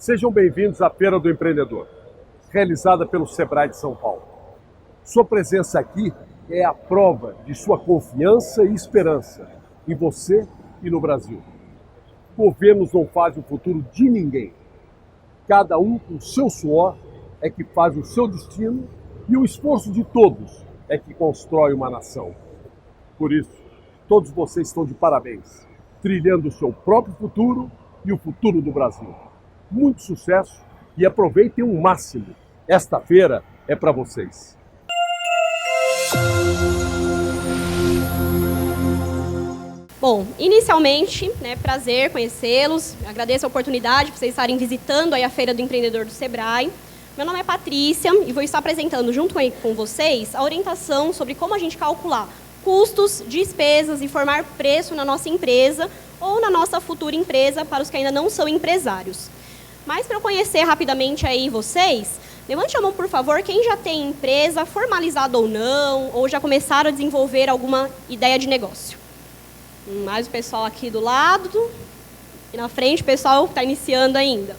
Sejam bem-vindos à Feira do Empreendedor, realizada pelo Sebrae de São Paulo. Sua presença aqui é a prova de sua confiança e esperança em você e no Brasil. Governos não fazem o futuro de ninguém. Cada um com o seu suor é que faz o seu destino e o esforço de todos é que constrói uma nação. Por isso, todos vocês estão de parabéns, trilhando o seu próprio futuro e o futuro do Brasil. Muito sucesso e aproveitem o máximo. Esta feira é para vocês. Bom, inicialmente, prazer conhecê-los. Agradeço a oportunidade por vocês estarem visitando aí a Feira do Empreendedor do Sebrae. Meu nome é Patrícia e vou estar apresentando junto com vocês a orientação sobre como a gente calcular custos, despesas e formar preço na nossa empresa ou na nossa futura empresa para os que ainda não são empresários. Mas para eu conhecer rapidamente aí vocês, levante a mão, por favor, quem já tem empresa formalizada ou não, ou já começaram a desenvolver alguma ideia de negócio. Mais o pessoal aqui do lado e na frente o pessoal está iniciando ainda.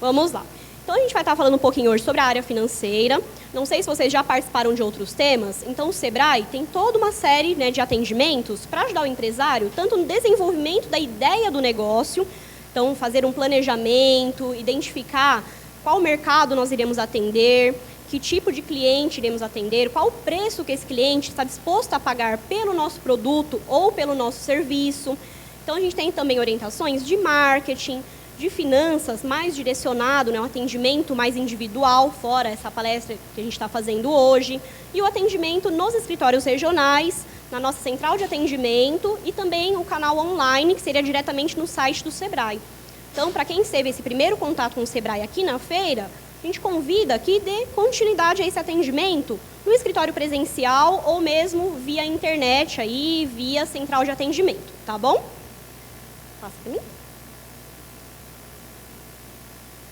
Vamos lá. Então a gente vai estar falando um pouquinho hoje sobre a área financeira. Não sei se vocês já participaram de outros temas. Então o Sebrae tem toda uma série de atendimentos para ajudar o empresário, tanto no desenvolvimento da ideia do negócio, então fazer um planejamento, identificar qual mercado nós iremos atender, que tipo de cliente iremos atender, qual o preço que esse cliente está disposto a pagar pelo nosso produto ou pelo nosso serviço. Então a gente tem também orientações de marketing, de finanças, mais direcionado, um atendimento mais individual, fora essa palestra que a gente está fazendo hoje, e o atendimento nos escritórios regionais, na nossa central de atendimento e também o canal online, que seria diretamente no site do Sebrae. Então, para quem teve esse primeiro contato com o Sebrae aqui na feira, a gente convida que dê continuidade a esse atendimento no escritório presencial ou mesmo via internet, aí, via central de atendimento, tá bom? Passa para mim.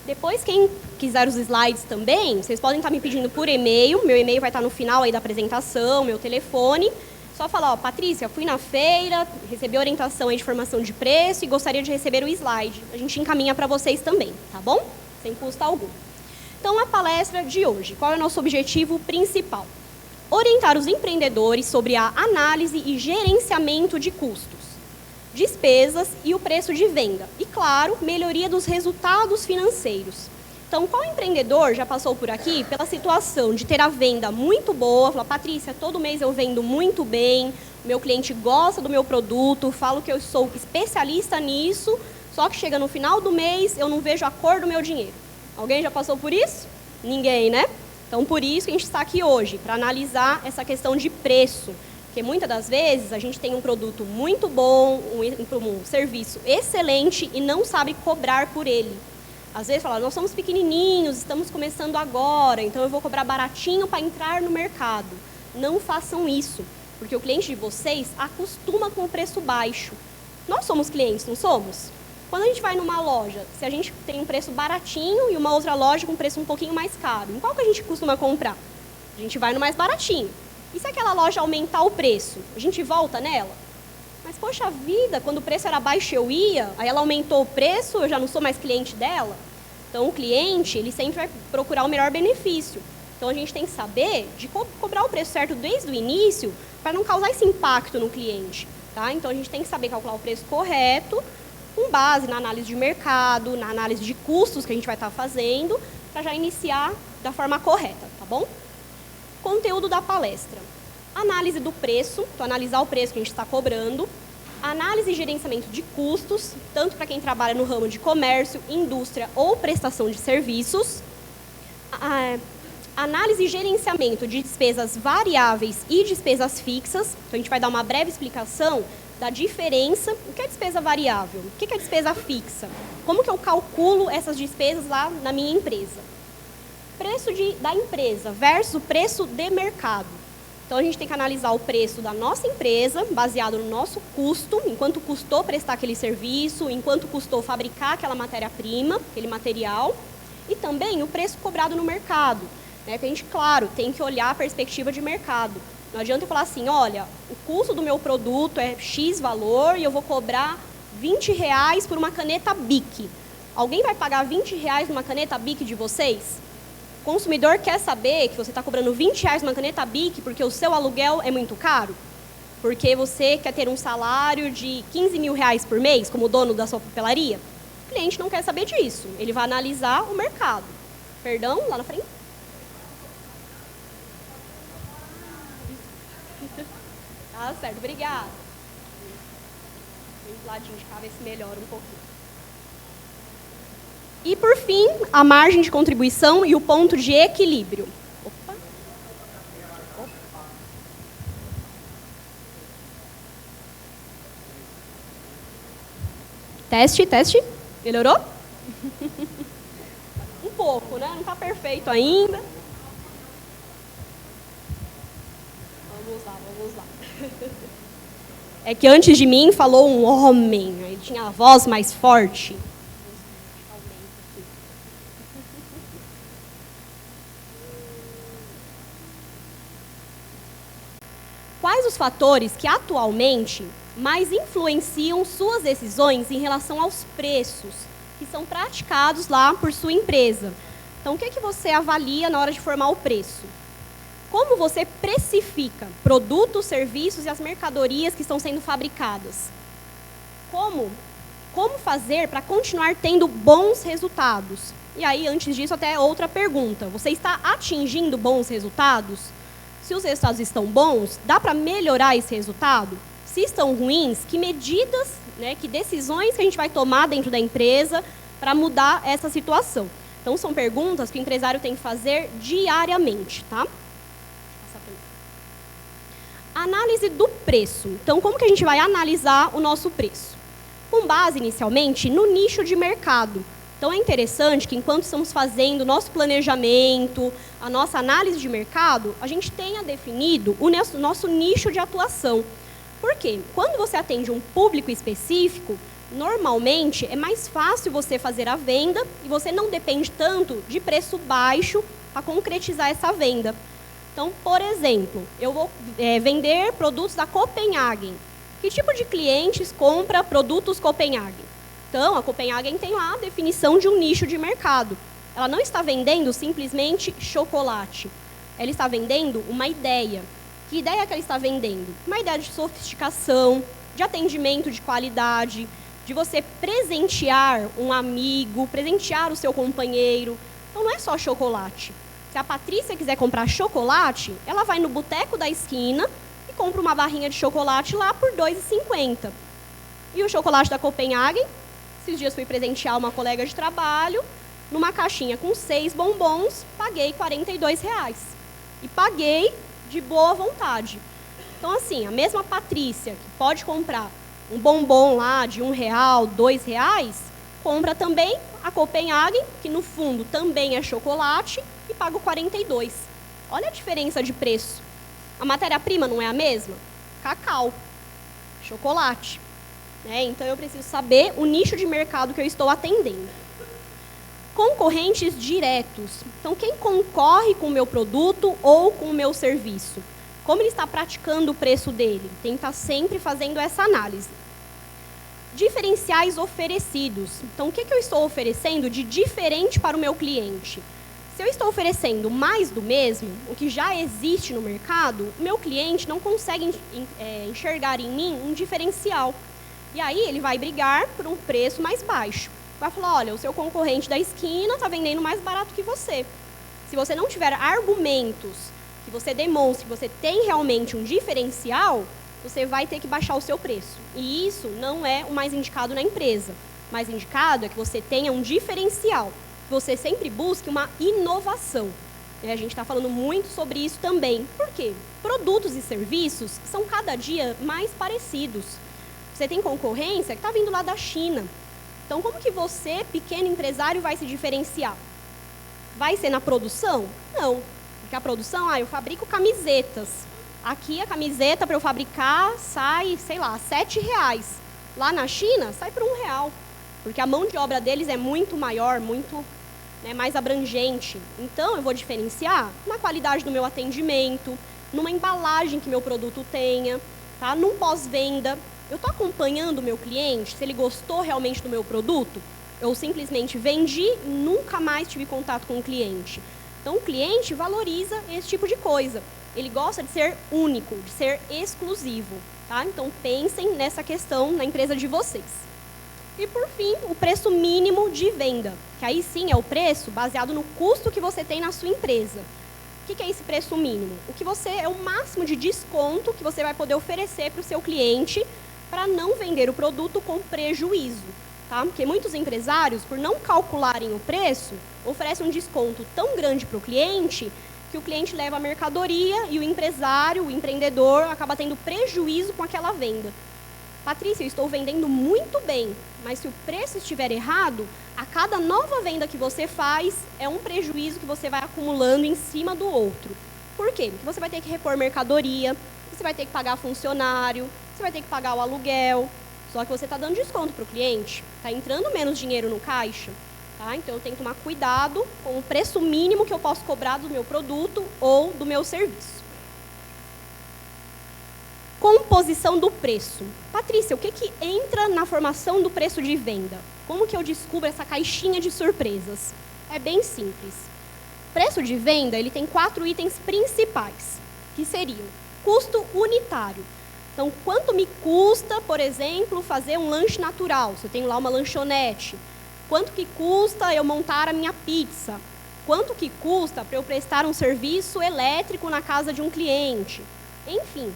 Depois, quem quiser os slides também, vocês podem estar me pedindo por e-mail. Meu e-mail vai estar no final aí da apresentação, meu telefone. Só falar, Patrícia, fui na feira, recebi orientação aí de formação de preço e gostaria de receber o slide. A gente encaminha para vocês também, tá bom? Sem custo algum. Então, a palestra de hoje, qual é o nosso objetivo principal? Orientar os empreendedores sobre a análise e gerenciamento de custos, despesas e o preço de venda. E, claro, melhoria dos resultados financeiros. Então, qual empreendedor já passou por aqui pela situação de ter a venda muito boa, fala, Patrícia, todo mês eu vendo muito bem, meu cliente gosta do meu produto, falo que eu sou especialista nisso, só que chega no final do mês eu não vejo a cor do meu dinheiro. Alguém já passou por isso? Ninguém, né? Então, por isso que a gente está aqui hoje, para analisar essa questão de preço. Porque muitas das vezes a gente tem um produto muito bom, um serviço excelente e não sabe cobrar por ele. Às vezes fala, nós somos pequenininhos, estamos começando agora, então eu vou cobrar baratinho para entrar no mercado. Não façam isso, porque o cliente de vocês acostuma com o preço baixo. Nós somos clientes, não somos? Quando a gente vai numa loja, se a gente tem um preço baratinho e uma outra loja com um preço um pouquinho mais caro, em qual que a gente costuma comprar? A gente vai no mais baratinho. E se aquela loja aumentar o preço, a gente volta nela? Mas, poxa vida, quando o preço era baixo eu ia, aí ela aumentou o preço, eu já não sou mais cliente dela. Então, o cliente, ele sempre vai procurar o melhor benefício. Então, a gente tem que saber de cobrar o preço certo desde o início, para não causar esse impacto no cliente. Tá? Então, a gente tem que saber calcular o preço correto, com base na análise de mercado, na análise de custos que a gente vai estar fazendo, para já iniciar da forma correta, tá bom? Conteúdo da palestra. Análise do preço, então analisar o preço que a gente está cobrando. Análise e gerenciamento de custos, tanto para quem trabalha no ramo de comércio, indústria ou prestação de serviços. Análise e gerenciamento de despesas variáveis e despesas fixas. Então a gente vai dar uma breve explicação da diferença. O que é despesa variável? O que é despesa fixa? Como que eu calculo essas despesas lá na minha empresa? Preço da empresa versus o preço de mercado. Então, a gente tem que analisar o preço da nossa empresa, baseado no nosso custo, enquanto custou prestar aquele serviço, enquanto custou fabricar aquela matéria-prima, aquele material, e também o preço cobrado no mercado. Porque a gente, claro, tem que olhar a perspectiva de mercado. Não adianta eu falar assim, olha, o custo do meu produto é X valor e eu vou cobrar R$20 por uma caneta Bic. Alguém vai pagar R$20 numa caneta Bic de vocês? O consumidor quer saber que você está cobrando R$20 numa caneta Bic porque o seu aluguel é muito caro? Porque você quer ter um salário de R$15.000 por mês, como dono da sua papelaria? O cliente não quer saber disso. Ele vai analisar o mercado. Perdão, lá na frente. Tá certo, obrigada. Vem do ladinho de cá, ver se melhora um pouquinho. E, por fim, a margem de contribuição e o ponto de equilíbrio. Opa. Teste, teste. Melhorou? Um pouco, né? Não está perfeito ainda. Vamos lá. É que antes de mim falou um homem, ele tinha a voz mais forte. Quais os fatores que atualmente mais influenciam suas decisões em relação aos preços que são praticados lá por sua empresa? Então, o que você avalia na hora de formar o preço? Como você precifica produtos, serviços e as mercadorias que estão sendo fabricadas? Como fazer para continuar tendo bons resultados? E aí, antes disso, até outra pergunta. Você está atingindo bons resultados? Se os resultados estão bons, dá para melhorar esse resultado? Se estão ruins, que medidas, que decisões que a gente vai tomar dentro da empresa para mudar essa situação? Então, são perguntas que o empresário tem que fazer diariamente, tá? Análise do preço. Então, como que a gente vai analisar o nosso preço? Com base, inicialmente, no nicho de mercado. Então, é interessante que, enquanto estamos fazendo o nosso planejamento, a nossa análise de mercado, a gente tenha definido o nosso nicho de atuação. Por quê? Quando você atende um público específico, normalmente é mais fácil você fazer a venda e você não depende tanto de preço baixo para concretizar essa venda. Então, por exemplo, eu vou vender produtos da Copenhagen. Que tipo de clientes compra produtos Copenhagen? Então, a Copenhagen tem lá a definição de um nicho de mercado. Ela não está vendendo simplesmente chocolate. Ela está vendendo uma ideia. Que ideia que ela está vendendo? Uma ideia de sofisticação, de atendimento de qualidade, de você presentear um amigo, presentear o seu companheiro. Então, não é só chocolate. Se a Patrícia quiser comprar chocolate, ela vai no boteco da esquina e compra uma barrinha de chocolate lá por R$ 2,50. E o chocolate da Copenhagen, esses dias fui presentear uma colega de trabalho, numa caixinha com 6 bombons, paguei R$ 42. E paguei de boa vontade. Então, assim, a mesma Patrícia, que pode comprar um bombom lá de R$ 1, R$ 2, compra também a Copenhagen, que no fundo também é chocolate, e paga 42. Olha a diferença de preço. A matéria-prima não é a mesma? Cacau, chocolate. Então, eu preciso saber o nicho de mercado que eu estou atendendo. Concorrentes diretos. Então, quem concorre com o meu produto ou com o meu serviço? Como ele está praticando o preço dele? Tem que estar sempre fazendo essa análise. Diferenciais oferecidos. Então, o que eu estou oferecendo de diferente para o meu cliente? Se eu estou oferecendo mais do mesmo, o que já existe no mercado, o meu cliente não consegue enxergar em mim um diferencial. E aí ele vai brigar por um preço mais baixo. Vai falar, olha, o seu concorrente da esquina está vendendo mais barato que você. Se você não tiver argumentos que você demonstre que você tem realmente um diferencial, você vai ter que baixar o seu preço. E isso não é o mais indicado na empresa. O mais indicado é que você tenha um diferencial. Que você sempre busque uma inovação. A gente está falando muito sobre isso também. Por quê? Produtos e serviços são cada dia mais parecidos. Você tem concorrência que está vindo lá da China. Então, como que você, pequeno empresário, vai se diferenciar? Vai ser na produção? Não. Porque a produção, eu fabrico camisetas. Aqui a camiseta para eu fabricar sai, sei lá, R$7. Lá na China sai por R$1. Porque a mão de obra deles é muito maior, muito mais abrangente. Então, eu vou diferenciar na qualidade do meu atendimento, numa embalagem que meu produto tenha, tá? Num pós-venda. Eu estou acompanhando o meu cliente, se ele gostou realmente do meu produto? eu simplesmente vendi e nunca mais tive contato com o cliente. Então, o cliente valoriza esse tipo de coisa. Ele gosta de ser único, de ser exclusivo. Tá? Então, pensem nessa questão na empresa de vocês. E, por fim, o preço mínimo de venda, que aí sim é o preço baseado no custo que você tem na sua empresa. O que é esse preço mínimo? O que você é o máximo de desconto que você vai poder oferecer para o seu cliente para não vender o produto com prejuízo. Tá? Porque muitos empresários, por não calcularem o preço, oferecem um desconto tão grande para o cliente que o cliente leva a mercadoria e o empresário, o empreendedor, acaba tendo prejuízo com aquela venda. Patrícia, eu estou vendendo muito bem, mas se o preço estiver errado, a cada nova venda que você faz é um prejuízo que você vai acumulando em cima do outro. Por quê? Porque você vai ter que repor mercadoria, você vai ter que pagar funcionário, você vai ter que pagar o aluguel, só que você está dando desconto para o cliente, está entrando menos dinheiro no caixa. Tá? Então, eu tenho que tomar cuidado com o preço mínimo que eu posso cobrar do meu produto ou do meu serviço. Composição do preço. Patrícia, o que entra na formação do preço de venda? Como que eu descubro essa caixinha de surpresas? É bem simples. Preço de venda, ele tem 4 itens principais, que seriam custo unitário. Então, quanto me custa, por exemplo, fazer um lanche natural? Se eu tenho lá uma lanchonete. Quanto que custa eu montar a minha pizza? Quanto que custa para eu prestar um serviço elétrico na casa de um cliente? Enfim,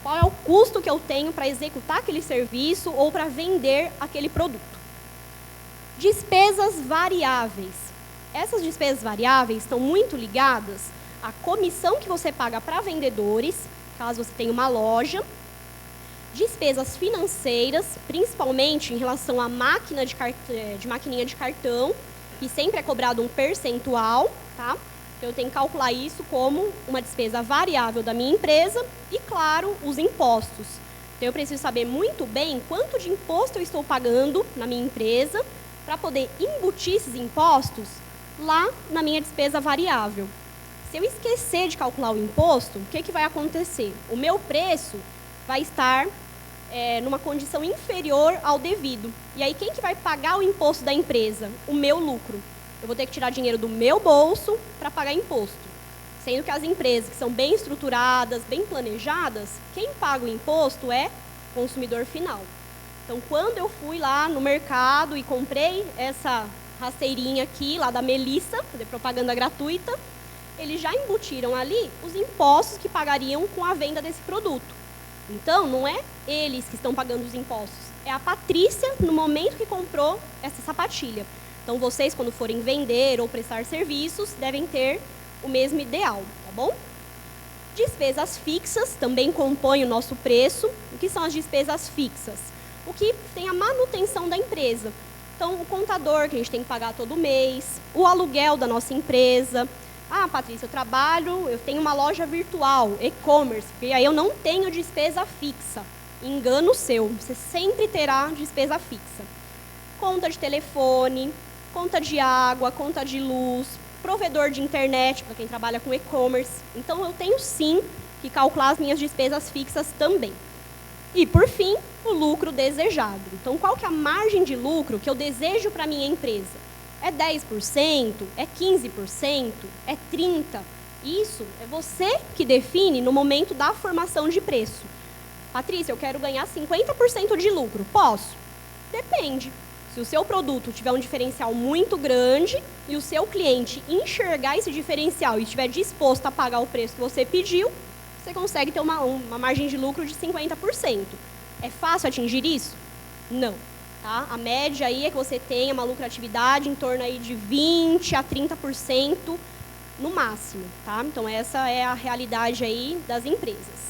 qual é o custo que eu tenho para executar aquele serviço ou para vender aquele produto? Despesas variáveis. Essas despesas variáveis estão muito ligadas à comissão que você paga para vendedores, caso você tenha uma loja, despesas financeiras, principalmente em relação à máquina de maquininha de cartão, que sempre é cobrado um percentual, tá? Então, eu tenho que calcular isso como uma despesa variável da minha empresa e, claro, os impostos. Então, eu preciso saber muito bem quanto de imposto eu estou pagando na minha empresa para poder embutir esses impostos lá na minha despesa variável. Se eu esquecer de calcular o imposto, o que vai acontecer? O meu preço vai estar numa condição inferior ao devido. E aí, quem que vai pagar o imposto da empresa? O meu lucro. Eu vou ter que tirar dinheiro do meu bolso para pagar imposto. Sendo que as empresas que são bem estruturadas, bem planejadas, quem paga o imposto é o consumidor final. Então, quando eu fui lá no mercado e comprei essa rasteirinha aqui, lá da Melissa, fazer propaganda gratuita, eles já embutiram ali os impostos que pagariam com a venda desse produto. Então, não é eles que estão pagando os impostos, é a Patrícia no momento que comprou essa sapatilha. Então, vocês, quando forem vender ou prestar serviços, devem ter o mesmo ideal, tá bom? Despesas fixas também compõem o nosso preço. O que são as despesas fixas? O que tem a manutenção da empresa. Então, o contador que a gente tem que pagar todo mês, o aluguel da nossa empresa. Ah, Patrícia, eu tenho uma loja virtual, e-commerce, porque aí eu não tenho despesa fixa. Engano seu, você sempre terá despesa fixa. Conta de telefone, conta de água, conta de luz, provedor de internet, para quem trabalha com e-commerce. Então, eu tenho sim que calcular as minhas despesas fixas também. E, por fim, o lucro desejado. Então, qual que é a margem de lucro que eu desejo para a minha empresa? É 10%? É 15%? É 30%? Isso é você que define no momento da formação de preço. Patrícia, eu quero ganhar 50% de lucro. Posso? Depende. Se o seu produto tiver um diferencial muito grande e o seu cliente enxergar esse diferencial e estiver disposto a pagar o preço que você pediu, você consegue ter uma margem de lucro de 50%. É fácil atingir isso? Não. Tá? A média aí é que você tenha uma lucratividade em torno aí de 20% a 30% no máximo. Tá? Então, essa é a realidade aí das empresas.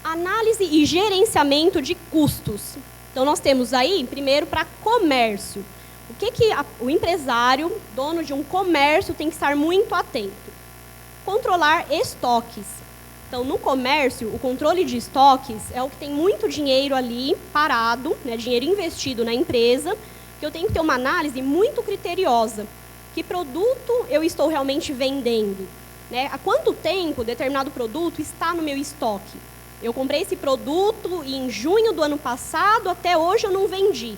Análise e gerenciamento de custos. Então, nós temos aí, primeiro, para comércio. O que o empresário, dono de um comércio, tem que estar muito atento? Controlar estoques. Então, no comércio, o controle de estoques é o que tem muito dinheiro ali parado, né, dinheiro investido na empresa, que eu tenho que ter uma análise muito criteriosa. Que produto eu estou realmente vendendo? Né? Há quanto tempo determinado produto está no meu estoque? eu comprei esse produto e em junho do ano passado, até hoje eu não vendi.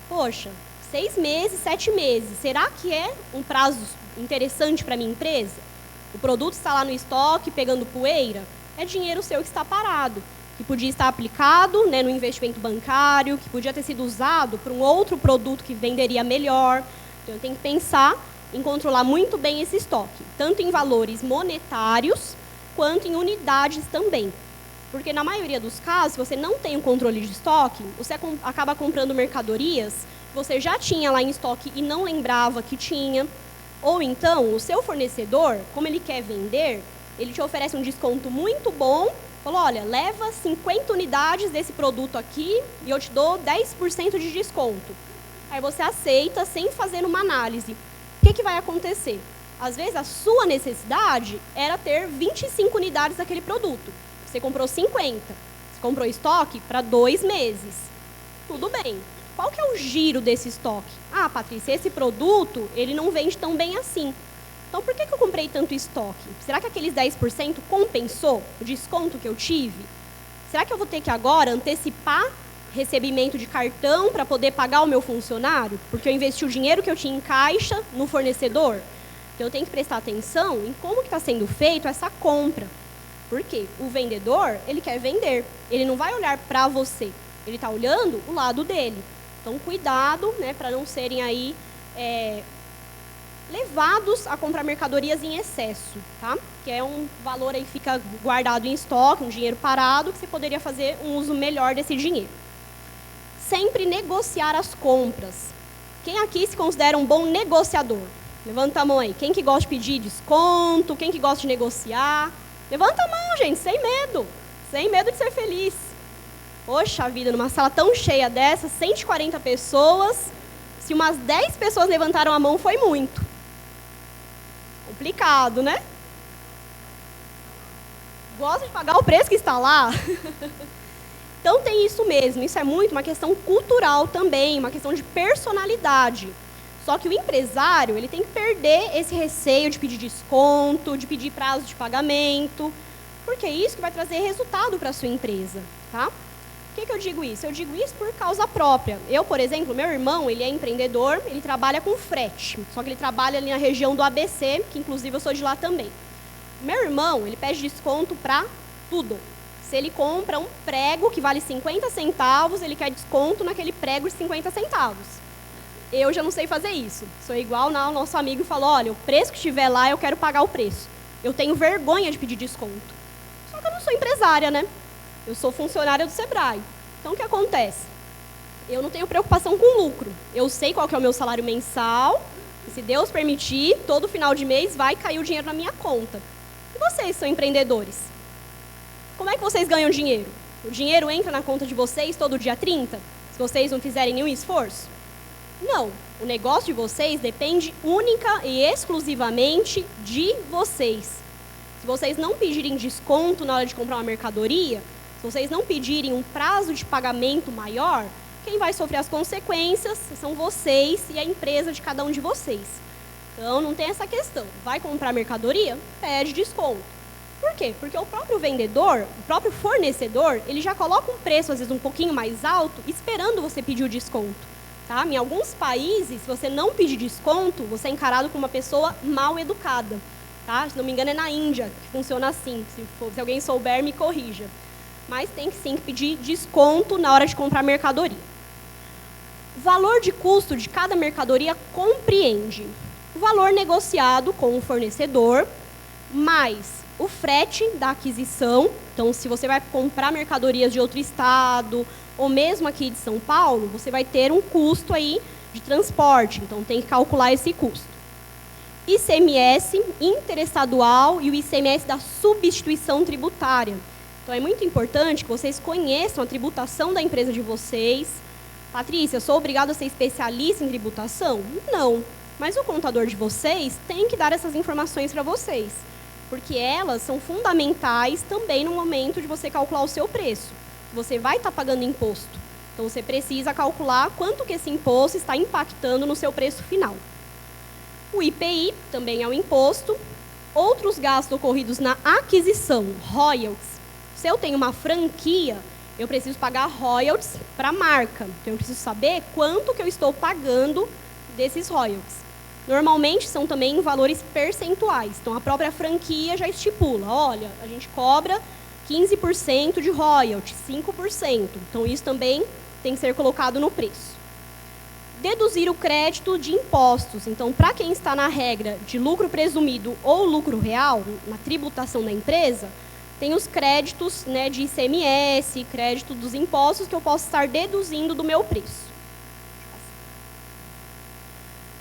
Poxa, 6 meses, 7 meses, será que é um prazo interessante para a minha empresa? O produto está lá no estoque, pegando poeira? É dinheiro seu que está parado, que podia estar aplicado, né, no investimento bancário, que podia ter sido usado para um outro produto que venderia melhor. Então, eu tenho que pensar em controlar muito bem esse estoque, tanto em valores monetários, quanto em unidades também. Porque, na maioria dos casos, se você não tem um controle de estoque, você acaba comprando mercadorias, você já tinha lá em estoque e não lembrava que tinha. Ou então, o seu fornecedor, como ele quer vender, ele te oferece um desconto muito bom, falou, olha, leva 50 unidades desse produto aqui e eu te dou 10% de desconto. Aí você aceita sem fazer uma análise. O que vai acontecer? Às vezes, a sua necessidade era ter 25 unidades daquele produto. Você comprou 50. Você comprou estoque para 2 meses. Tudo bem. Qual que é o giro desse estoque? Ah, Patrícia, esse produto, ele não vende tão bem assim. Então, por que eu comprei tanto estoque? Será que aqueles 10% compensou o desconto que eu tive? Será que eu vou ter que agora antecipar recebimento de cartão para poder pagar o meu funcionário? Porque eu investi o dinheiro que eu tinha em caixa no fornecedor? Então, eu tenho que prestar atenção em como que está sendo feito essa compra. Por quê? O vendedor, ele quer vender. Ele não vai olhar para você. Ele está olhando o lado dele. Então, cuidado, né, para não serem aí levados a comprar mercadorias em excesso, tá? Que é um valor aí que fica guardado em estoque, um dinheiro parado, que você poderia fazer um uso melhor desse dinheiro. Sempre negociar as compras. Quem aqui se considera um bom negociador? Levanta a mão aí. Quem que gosta de pedir desconto? Quem que gosta de negociar? Levanta a mão, gente, sem medo. Sem medo de ser feliz. Poxa vida, numa sala tão cheia dessa, 140 pessoas, se umas 10 pessoas levantaram a mão, foi muito. Complicado, né? Gosta de pagar o preço que está lá? Então tem isso mesmo, isso é muito uma questão cultural também, uma questão de personalidade. Só que o empresário, ele tem que perder esse receio de pedir desconto, de pedir prazo de pagamento, porque é isso que vai trazer resultado para a sua empresa, tá? Por que eu digo isso? Eu digo isso por causa própria. Eu, por exemplo, meu irmão, ele é empreendedor, ele trabalha com frete, só que ele trabalha ali na região do ABC, que inclusive eu sou de lá também. Meu irmão, ele pede desconto para tudo. Se ele compra um prego que vale 50 centavos, ele quer desconto naquele prego de 50 centavos. Eu já não sei fazer isso. Sou igual ao nosso amigo e falo, olha, o preço que estiver lá, eu quero pagar o preço. Eu tenho vergonha de pedir desconto. Só que eu não sou empresária, né? Eu sou funcionária do Sebrae. Então, o que acontece? Eu não tenho preocupação com lucro. Eu sei qual que é o meu salário mensal. E se Deus permitir, todo final de mês vai cair o dinheiro na minha conta. E vocês são empreendedores? Como é que vocês ganham dinheiro? O dinheiro entra na conta de vocês todo dia 30? Se vocês não fizerem nenhum esforço? Não. O negócio de vocês depende única e exclusivamente de vocês. Se vocês não pedirem desconto na hora de comprar uma mercadoria, se vocês não pedirem um prazo de pagamento maior, quem vai sofrer as consequências são vocês e a empresa de cada um de vocês. Então, não tem essa questão. Vai comprar mercadoria? Pede desconto. Por quê? Porque o próprio vendedor, o próprio fornecedor, ele já coloca um preço, às vezes, um pouquinho mais alto, esperando você pedir o desconto. Tá? Em alguns países, se você não pedir desconto, você é encarado como uma pessoa mal educada. Tá? Se não me engano, é na Índia que funciona assim. Se alguém souber, me corrija. Mas tem que sim pedir desconto na hora de comprar mercadoria. O valor de custo de cada mercadoria compreende o valor negociado com o fornecedor, mais o frete da aquisição. Então, se você vai comprar mercadorias de outro estado, ou mesmo aqui de São Paulo, você vai ter um custo aí de transporte. Então, tem que calcular esse custo. ICMS interestadual e o ICMS da substituição tributária. Então, é muito importante que vocês conheçam a tributação da empresa de vocês. Patrícia, sou obrigada a ser especialista em tributação? Não. Mas o contador de vocês tem que dar essas informações para vocês, porque elas são fundamentais também no momento de você calcular o seu preço. Você vai estar pagando imposto. Então, você precisa calcular quanto que esse imposto está impactando no seu preço final. O IPI também é um imposto. Outros gastos ocorridos na aquisição, royalties, Se eu tenho uma franquia, eu preciso pagar royalties para a marca. Então, eu preciso saber quanto que eu estou pagando desses royalties. Normalmente, são também valores percentuais. Então, a própria franquia já estipula, olha, a gente cobra 15% de royalties, 5%. Então, isso também tem que ser colocado no preço. Deduzir o crédito de impostos. Então, para quem está na regra de lucro presumido ou lucro real, na tributação da empresa, tem os créditos, né, de ICMS, crédito dos impostos que eu posso estar deduzindo do meu preço.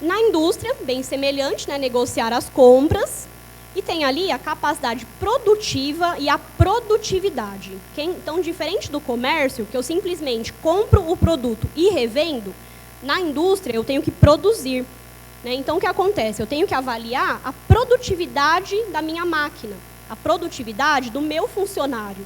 Na indústria, bem semelhante, né, negociar as compras, e tem ali a capacidade produtiva e a produtividade. Então, diferente do comércio, que eu simplesmente compro o produto e revendo, na indústria eu tenho que produzir. Né? Então, o que acontece? Eu tenho que avaliar a produtividade da minha máquina, a produtividade do meu funcionário.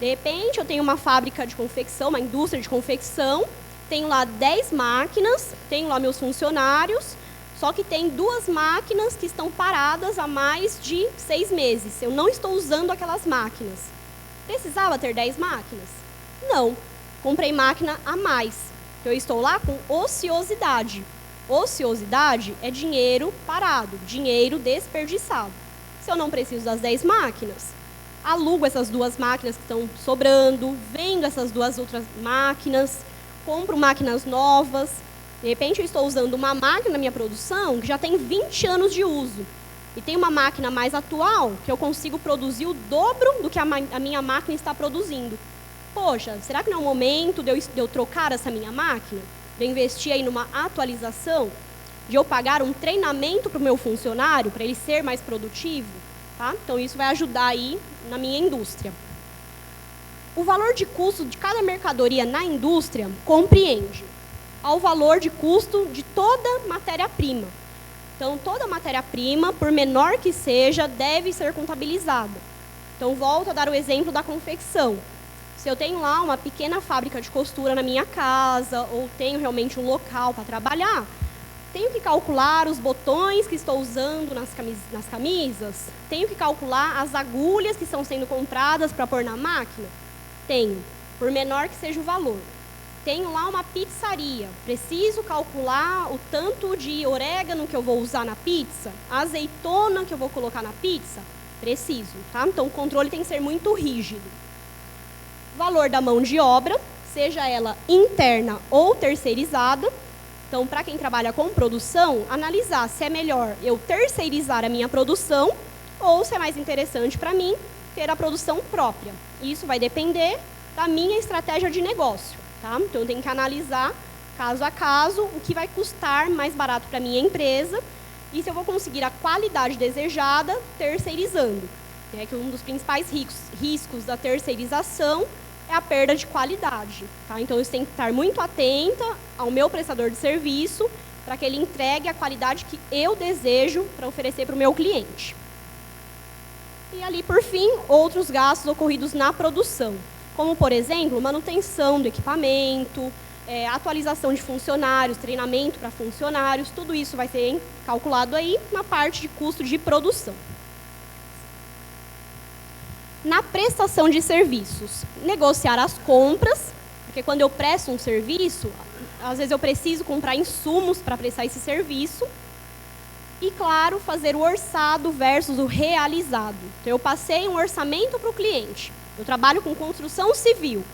De repente, eu tenho uma fábrica de confecção, uma indústria de confecção, tenho lá 10 máquinas, tenho lá meus funcionários, só que tem 2 máquinas que estão paradas há mais de 6 meses. Eu não estou usando aquelas máquinas. Precisava ter 10 máquinas? Não. Comprei máquina a mais. Eu estou lá com ociosidade. Ociosidade é dinheiro parado, dinheiro desperdiçado. Se eu não preciso das 10 máquinas, alugo essas 2 máquinas que estão sobrando, vendo essas 2 outras máquinas, compro máquinas novas. De repente, eu estou usando uma máquina na minha produção que já tem 20 anos de uso. E tem uma máquina mais atual que eu consigo produzir o dobro do que a minha máquina está produzindo. Poxa, será que não é o momento de eu trocar essa minha máquina? De eu investir aí numa atualização? De eu pagar um treinamento para o meu funcionário, para ele ser mais produtivo? Tá? Então, isso vai ajudar aí na minha indústria. O valor de custo de cada mercadoria na indústria compreende ao valor de custo de toda matéria-prima. Então, toda matéria-prima, por menor que seja, deve ser contabilizada. Então, volto a dar o exemplo da confecção. Se eu tenho lá uma pequena fábrica de costura na minha casa, ou tenho realmente um local para trabalhar, tenho que calcular os botões que estou usando nas camisas? Tenho que calcular as agulhas que estão sendo compradas para pôr na máquina? Tenho, por menor que seja o valor. Tenho lá uma pizzaria, preciso calcular o tanto de orégano que eu vou usar na pizza, a azeitona que eu vou colocar na pizza? Preciso, tá? Então, o controle tem que ser muito rígido. Valor da mão de obra, seja ela interna ou terceirizada. Então, para quem trabalha com produção, analisar se é melhor eu terceirizar a minha produção ou se é mais interessante para mim ter a produção própria. Isso vai depender da minha estratégia de negócio. Tá? Então, eu tenho que analisar, caso a caso, o que vai custar mais barato para a minha empresa e se eu vou conseguir a qualidade desejada terceirizando. É que um dos principais riscos da terceirização é a perda de qualidade. Tá? Então, eu tenho que estar muito atenta ao meu prestador de serviço para que ele entregue a qualidade que eu desejo para oferecer para o meu cliente. E ali, por fim, outros gastos ocorridos na produção, como, por exemplo, manutenção do equipamento, atualização de funcionários, treinamento para funcionários, tudo isso vai ser calculado aí na parte de custo de produção. Na prestação de serviços, negociar as compras, porque quando eu presto um serviço, às vezes eu preciso comprar insumos para prestar esse serviço, e, claro, fazer o orçado versus o realizado. Então, eu passei um orçamento para o cliente. Eu trabalho com construção civil.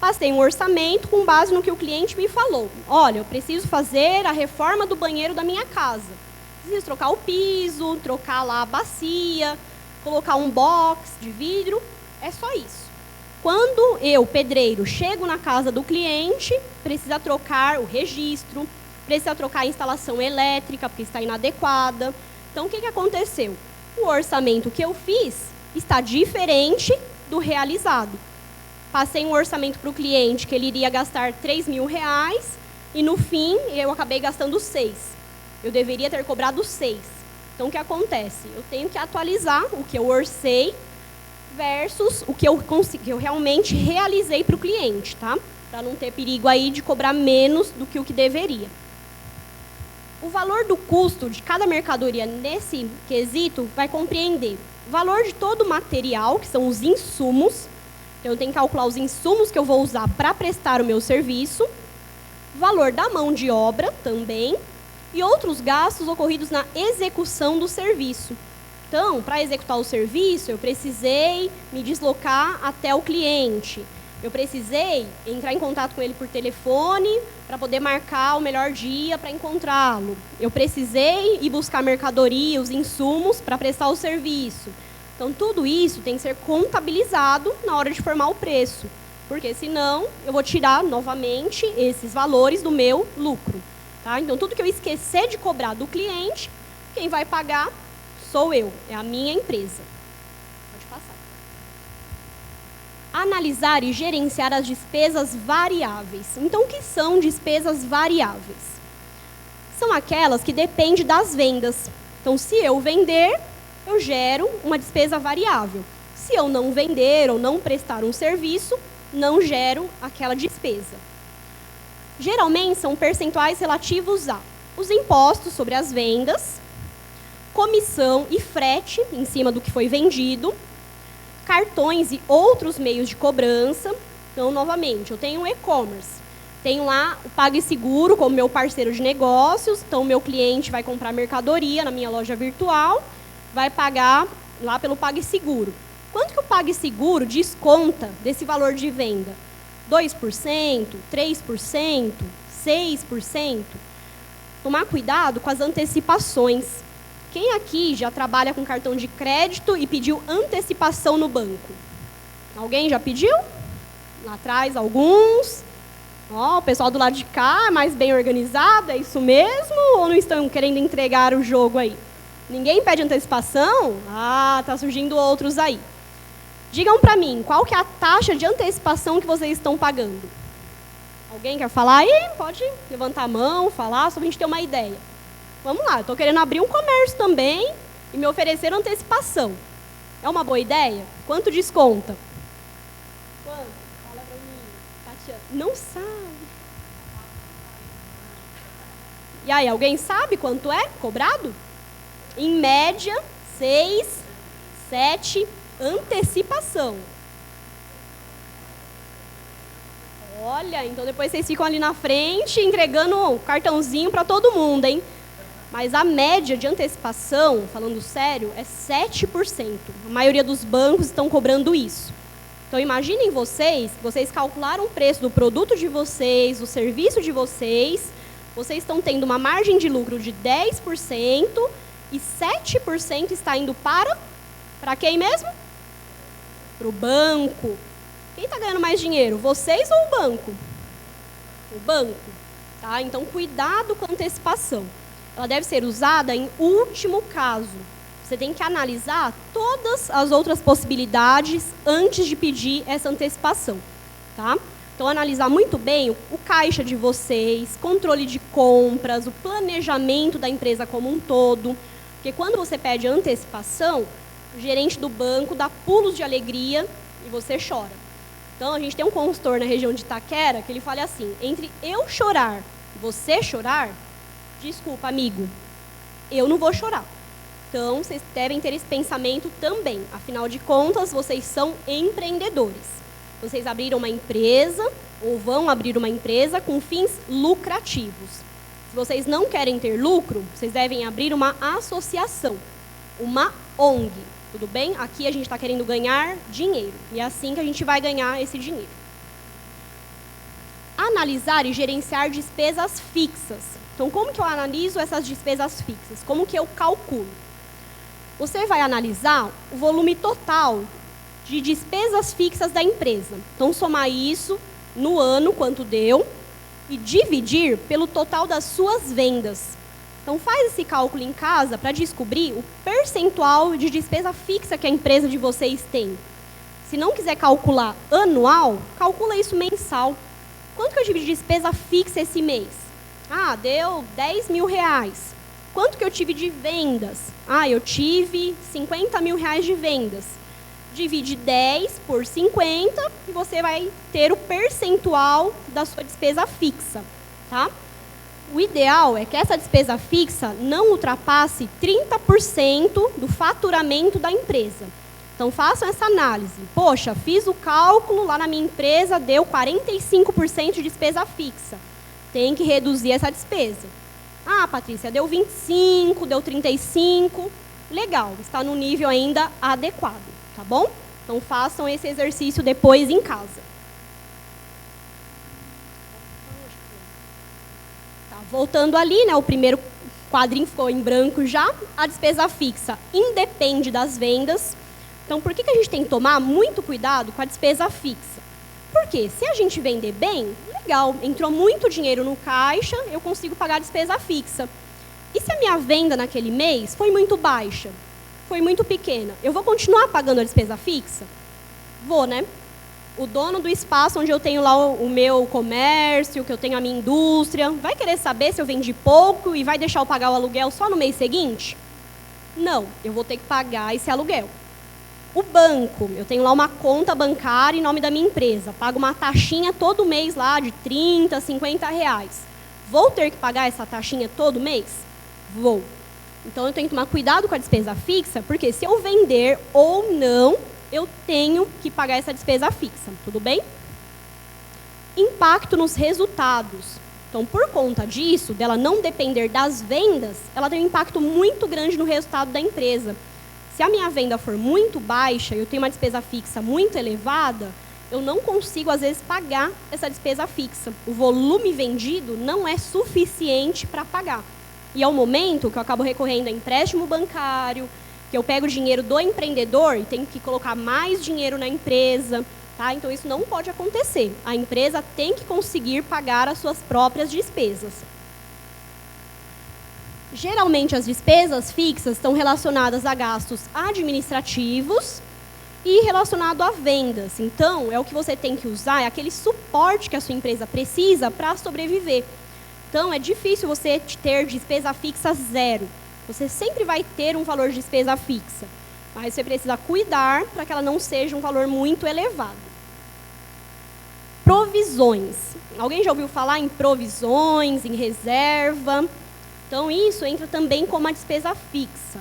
Passei um orçamento com base no que o cliente me falou. Olha, eu preciso fazer a reforma do banheiro da minha casa. Preciso trocar o piso, trocar lá a bacia, colocar um box de vidro. É só isso. Quando eu, pedreiro, chego na casa do cliente, precisa trocar o registro, precisa trocar a instalação elétrica, porque está inadequada. Então, o que aconteceu? O orçamento que eu fiz está diferente do realizado. Passei um orçamento para o cliente que ele iria gastar R$3.000 e, no fim, eu acabei gastando 6. Eu deveria ter cobrado 6. Então, o que acontece? Eu tenho que atualizar o que eu orcei versus o que eu realmente realizei para o cliente, tá? Para não ter perigo aí de cobrar menos do que o que deveria. O valor do custo de cada mercadoria nesse quesito vai compreender valor de todo o material, que são os insumos. Então, eu tenho que calcular os insumos que eu vou usar para prestar o meu serviço, valor da mão de obra também, e outros gastos ocorridos na execução do serviço. Então, para executar o serviço, eu precisei me deslocar até o cliente. Eu precisei entrar em contato com ele por telefone para poder marcar o melhor dia para encontrá-lo. Eu precisei ir buscar mercadoria, os insumos para prestar o serviço. Então, tudo isso tem que ser contabilizado na hora de formar o preço, porque senão eu vou tirar novamente esses valores do meu lucro. Tá? Então, tudo que eu esquecer de cobrar do cliente, quem vai pagar sou eu, é a minha empresa. Pode passar. Analisar e gerenciar as despesas variáveis. Então, o que são despesas variáveis? São aquelas que dependem das vendas. Então, se eu vender, eu gero uma despesa variável. Se eu não vender ou não prestar um serviço, não gero aquela despesa. Geralmente, são percentuais relativos a os impostos sobre as vendas, comissão e frete em cima do que foi vendido, cartões e outros meios de cobrança. Então, novamente, eu tenho um e-commerce. Tenho lá o PagSeguro como meu parceiro de negócios. Então, o meu cliente vai comprar mercadoria na minha loja virtual, vai pagar lá pelo PagSeguro. Quanto que o PagSeguro desconta desse valor de venda? 2%, 3%, 6%? Tomar cuidado com as antecipações. Quem aqui já trabalha com cartão de crédito e pediu antecipação no banco? Alguém já pediu? Lá atrás, alguns. O pessoal do lado de cá é mais bem organizado, é isso mesmo? Ou não estão querendo entregar o jogo aí? Ninguém pede antecipação? Tá surgindo outros aí. Digam para mim, qual que é a taxa de antecipação que vocês estão pagando? Alguém quer falar aí? Pode levantar a mão, falar, só para a gente ter uma ideia. Vamos lá, eu estou querendo abrir um comércio também e me oferecer antecipação. É uma boa ideia? Quanto desconta? Quanto? Fala para mim, Tatiana. Não sabe. E aí, alguém sabe quanto é cobrado? Em média, 6, 7, antecipação. Olha, então depois vocês ficam ali na frente entregando o cartãozinho para todo mundo, hein? Mas a média de antecipação, falando sério, é 7%. A maioria dos bancos estão cobrando isso. Então, imaginem vocês calcularam o preço do produto de vocês, do serviço de vocês estão tendo uma margem de lucro de 10% e 7% está indo para quem mesmo? Para o banco. Quem está ganhando mais dinheiro, vocês ou o banco? O banco. Tá? Então, cuidado com a antecipação. Ela deve ser usada em último caso. Você tem que analisar todas as outras possibilidades antes de pedir essa antecipação. Tá? Então, analisar muito bem o caixa de vocês, controle de compras, o planejamento da empresa como um todo. Porque quando você pede antecipação, o gerente do banco dá pulos de alegria e você chora. Então, a gente tem um consultor na região de Itaquera que ele fala assim, entre eu chorar e você chorar, desculpa, amigo, eu não vou chorar. Então, vocês devem ter esse pensamento também. Afinal de contas, vocês são empreendedores. Vocês abriram uma empresa ou vão abrir uma empresa com fins lucrativos. Se vocês não querem ter lucro, vocês devem abrir uma associação, uma ONG. Tudo bem? Aqui a gente está querendo ganhar dinheiro. E é assim que a gente vai ganhar esse dinheiro. Analisar e gerenciar despesas fixas. Então, como que eu analiso essas despesas fixas? Como que eu calculo? Você vai analisar o volume total de despesas fixas da empresa. Então, somar isso no ano, quanto deu, e dividir pelo total das suas vendas. Então, faz esse cálculo em casa para descobrir o percentual de despesa fixa que a empresa de vocês tem. Se não quiser calcular anual, calcula isso mensal. Quanto que eu tive de despesa fixa esse mês? Deu 10 mil reais. Quanto que eu tive de vendas? Eu tive 50 mil reais de vendas. Divide 10 por 50 e você vai ter o percentual da sua despesa fixa, tá? O ideal é que essa despesa fixa não ultrapasse 30% do faturamento da empresa. Então, façam essa análise. Poxa, fiz o cálculo lá na minha empresa, deu 45% de despesa fixa. Tem que reduzir essa despesa. Ah, Patrícia, deu 25%, deu 35%. Legal, está no nível ainda adequado, tá bom? Então, façam esse exercício depois em casa. Tá, voltando ali, né, o primeiro quadrinho ficou em branco já. A despesa fixa independe das vendas. Então, por que a gente tem que tomar muito cuidado com a despesa fixa? Porque se a gente vender bem, legal, entrou muito dinheiro no caixa, eu consigo pagar a despesa fixa. E se a minha venda naquele mês foi muito baixa, foi muito pequena, eu vou continuar pagando a despesa fixa? Vou, né? O dono do espaço onde eu tenho lá o meu comércio, que eu tenho a minha indústria, vai querer saber se eu vendi pouco e vai deixar eu pagar o aluguel só no mês seguinte? Não, eu vou ter que pagar esse aluguel. O banco, eu tenho lá uma conta bancária em nome da minha empresa, pago uma taxinha todo mês lá de 30, 50 reais. Vou ter que pagar essa taxinha todo mês? Vou. Então, eu tenho que tomar cuidado com a despesa fixa, porque se eu vender ou não, eu tenho que pagar essa despesa fixa, tudo bem? Impacto nos resultados. Então, por conta disso, dela não depender das vendas, ela tem um impacto muito grande no resultado da empresa. Se a minha venda for muito baixa e eu tenho uma despesa fixa muito elevada, eu não consigo, às vezes, pagar essa despesa fixa. O volume vendido não é suficiente para pagar. E é o momento que eu acabo recorrendo a empréstimo bancário, que eu pego o dinheiro do empreendedor e tenho que colocar mais dinheiro na empresa. Tá? Então, isso não pode acontecer. A empresa tem que conseguir pagar as suas próprias despesas. Geralmente, as despesas fixas estão relacionadas a gastos administrativos e relacionado a vendas. Então, é o que você tem que usar, é aquele suporte que a sua empresa precisa para sobreviver. Então, é difícil você ter despesa fixa zero. Você sempre vai ter um valor de despesa fixa, mas você precisa cuidar para que ela não seja um valor muito elevado. Provisões. Alguém já ouviu falar em provisões, em reserva? Então, isso entra também como uma despesa fixa.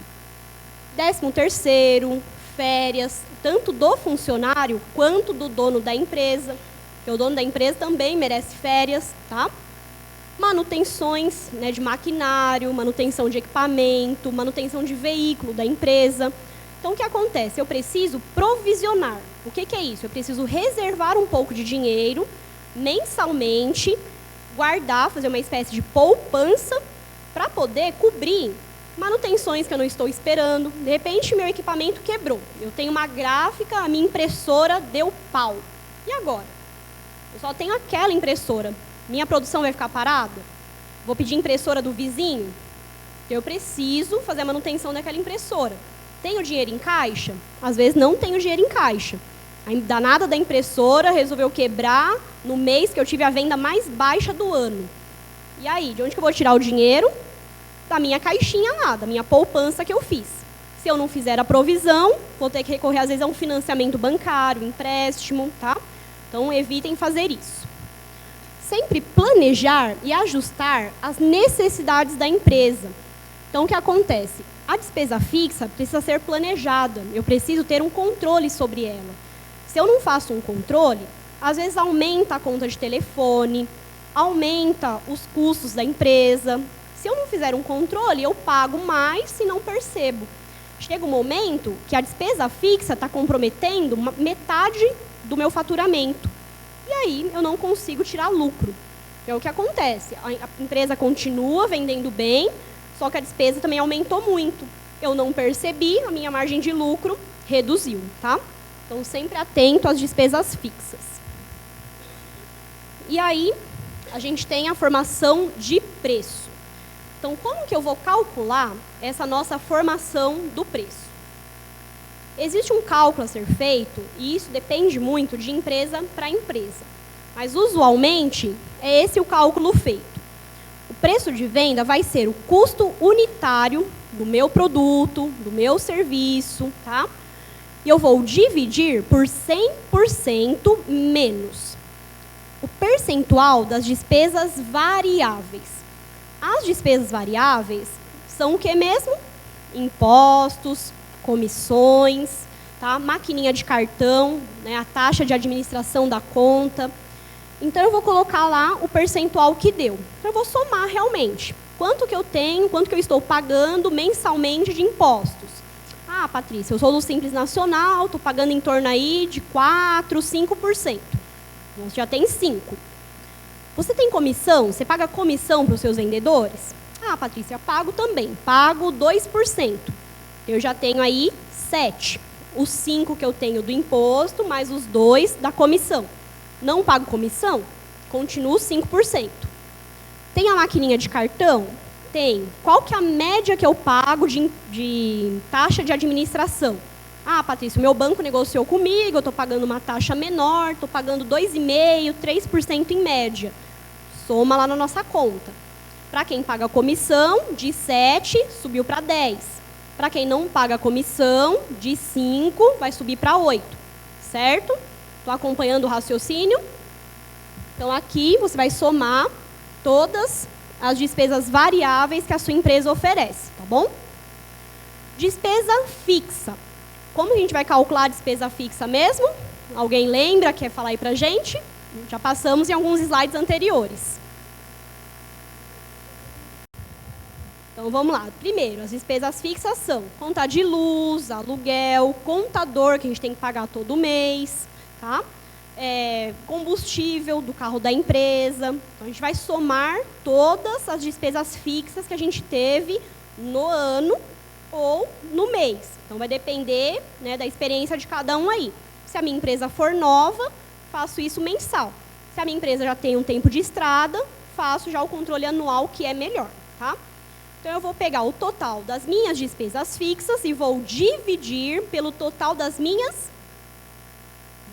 13º, férias, tanto do funcionário quanto do dono da empresa. Porque o dono da empresa também merece férias, tá? Manutenções, né, de maquinário, manutenção de equipamento, manutenção de veículo da empresa. Então, o que acontece? Eu preciso provisionar. O que é isso? Eu preciso reservar um pouco de dinheiro mensalmente, guardar, fazer uma espécie de poupança, para poder cobrir manutenções que eu não estou esperando. De repente, meu equipamento quebrou. Eu tenho uma gráfica, a minha impressora deu pau. E agora? Eu só tenho aquela impressora. Minha produção vai ficar parada? Vou pedir impressora do vizinho? Eu preciso fazer a manutenção daquela impressora. Tenho dinheiro em caixa? Às vezes não tenho dinheiro em caixa. A danada da impressora resolveu quebrar no mês que eu tive a venda mais baixa do ano. E aí, de onde que eu vou tirar o dinheiro? Da minha caixinha lá, da minha poupança que eu fiz. Se eu não fizer a provisão, vou ter que recorrer, às vezes, a um financiamento bancário, empréstimo, tá? Então, evitem fazer isso. Sempre planejar e ajustar as necessidades da empresa. Então, o que acontece? A despesa fixa precisa ser planejada. Eu preciso ter um controle sobre ela. Se eu não faço um controle, às vezes aumenta a conta de telefone, aumenta os custos da empresa. Se eu não fizer um controle, eu pago mais se não percebo. Chega um momento que a despesa fixa está comprometendo metade do meu faturamento. E aí eu não consigo tirar lucro. É o que acontece. A empresa continua vendendo bem, só que a despesa também aumentou muito. Eu não percebi, a minha margem de lucro reduziu, tá? Então, sempre atento às despesas fixas. E aí, a gente tem a formação de preço. Então, como que eu vou calcular essa nossa formação do preço? Existe um cálculo a ser feito, e isso depende muito de empresa para empresa. Mas, usualmente, é esse o cálculo feito. O preço de venda vai ser o custo unitário do meu produto, do meu serviço, tá? E eu vou dividir por 100% menos o percentual das despesas variáveis. As despesas variáveis são o que mesmo? Impostos, comissões, tá? Maquininha de cartão, né? A taxa de administração da conta. Então, eu vou colocar lá o percentual que deu. Então, eu vou somar realmente. Quanto que eu tenho, quanto que eu estou pagando mensalmente de impostos. Ah, Patrícia, eu sou do Simples Nacional, estou pagando em torno aí de 4%, 5%. Você já tem 5%. Você tem comissão? Você paga comissão para os seus vendedores? Ah, Patrícia, pago também. Pago 2%. Eu já tenho aí 7%. Os 5% que eu tenho do imposto, mais os 2% da comissão. Não pago comissão? Continuo 5%. Tem a maquininha de cartão? Tem. Qual que é a média que eu pago de taxa de administração? Ah, Patrícia, o meu banco negociou comigo, eu estou pagando uma taxa menor, estou pagando 2,5%, 3% em média. Soma lá na nossa conta. Para quem paga comissão, de 7 subiu para 10. Para quem não paga comissão, de 5 vai subir para 8. Certo? Estou acompanhando o raciocínio? Então, aqui você vai somar todas as despesas variáveis que a sua empresa oferece, tá bom? Despesa fixa. Como a gente vai calcular a despesa fixa mesmo? Alguém lembra? Quer falar aí pra gente? Já passamos em alguns slides anteriores. Então, vamos lá. Primeiro, as despesas fixas são conta de luz, aluguel, contador, que a gente tem que pagar todo mês, tá? Combustível do carro da empresa. Então, a gente vai somar todas as despesas fixas que a gente teve no ano ou no mês. Então, vai depender, né, da experiência de cada um aí. Se a minha empresa for nova, faço isso mensal. Se a minha empresa já tem um tempo de estrada, faço já o controle anual, que é melhor, tá? Então, eu vou pegar o total das minhas despesas fixas e vou dividir pelo total das minhas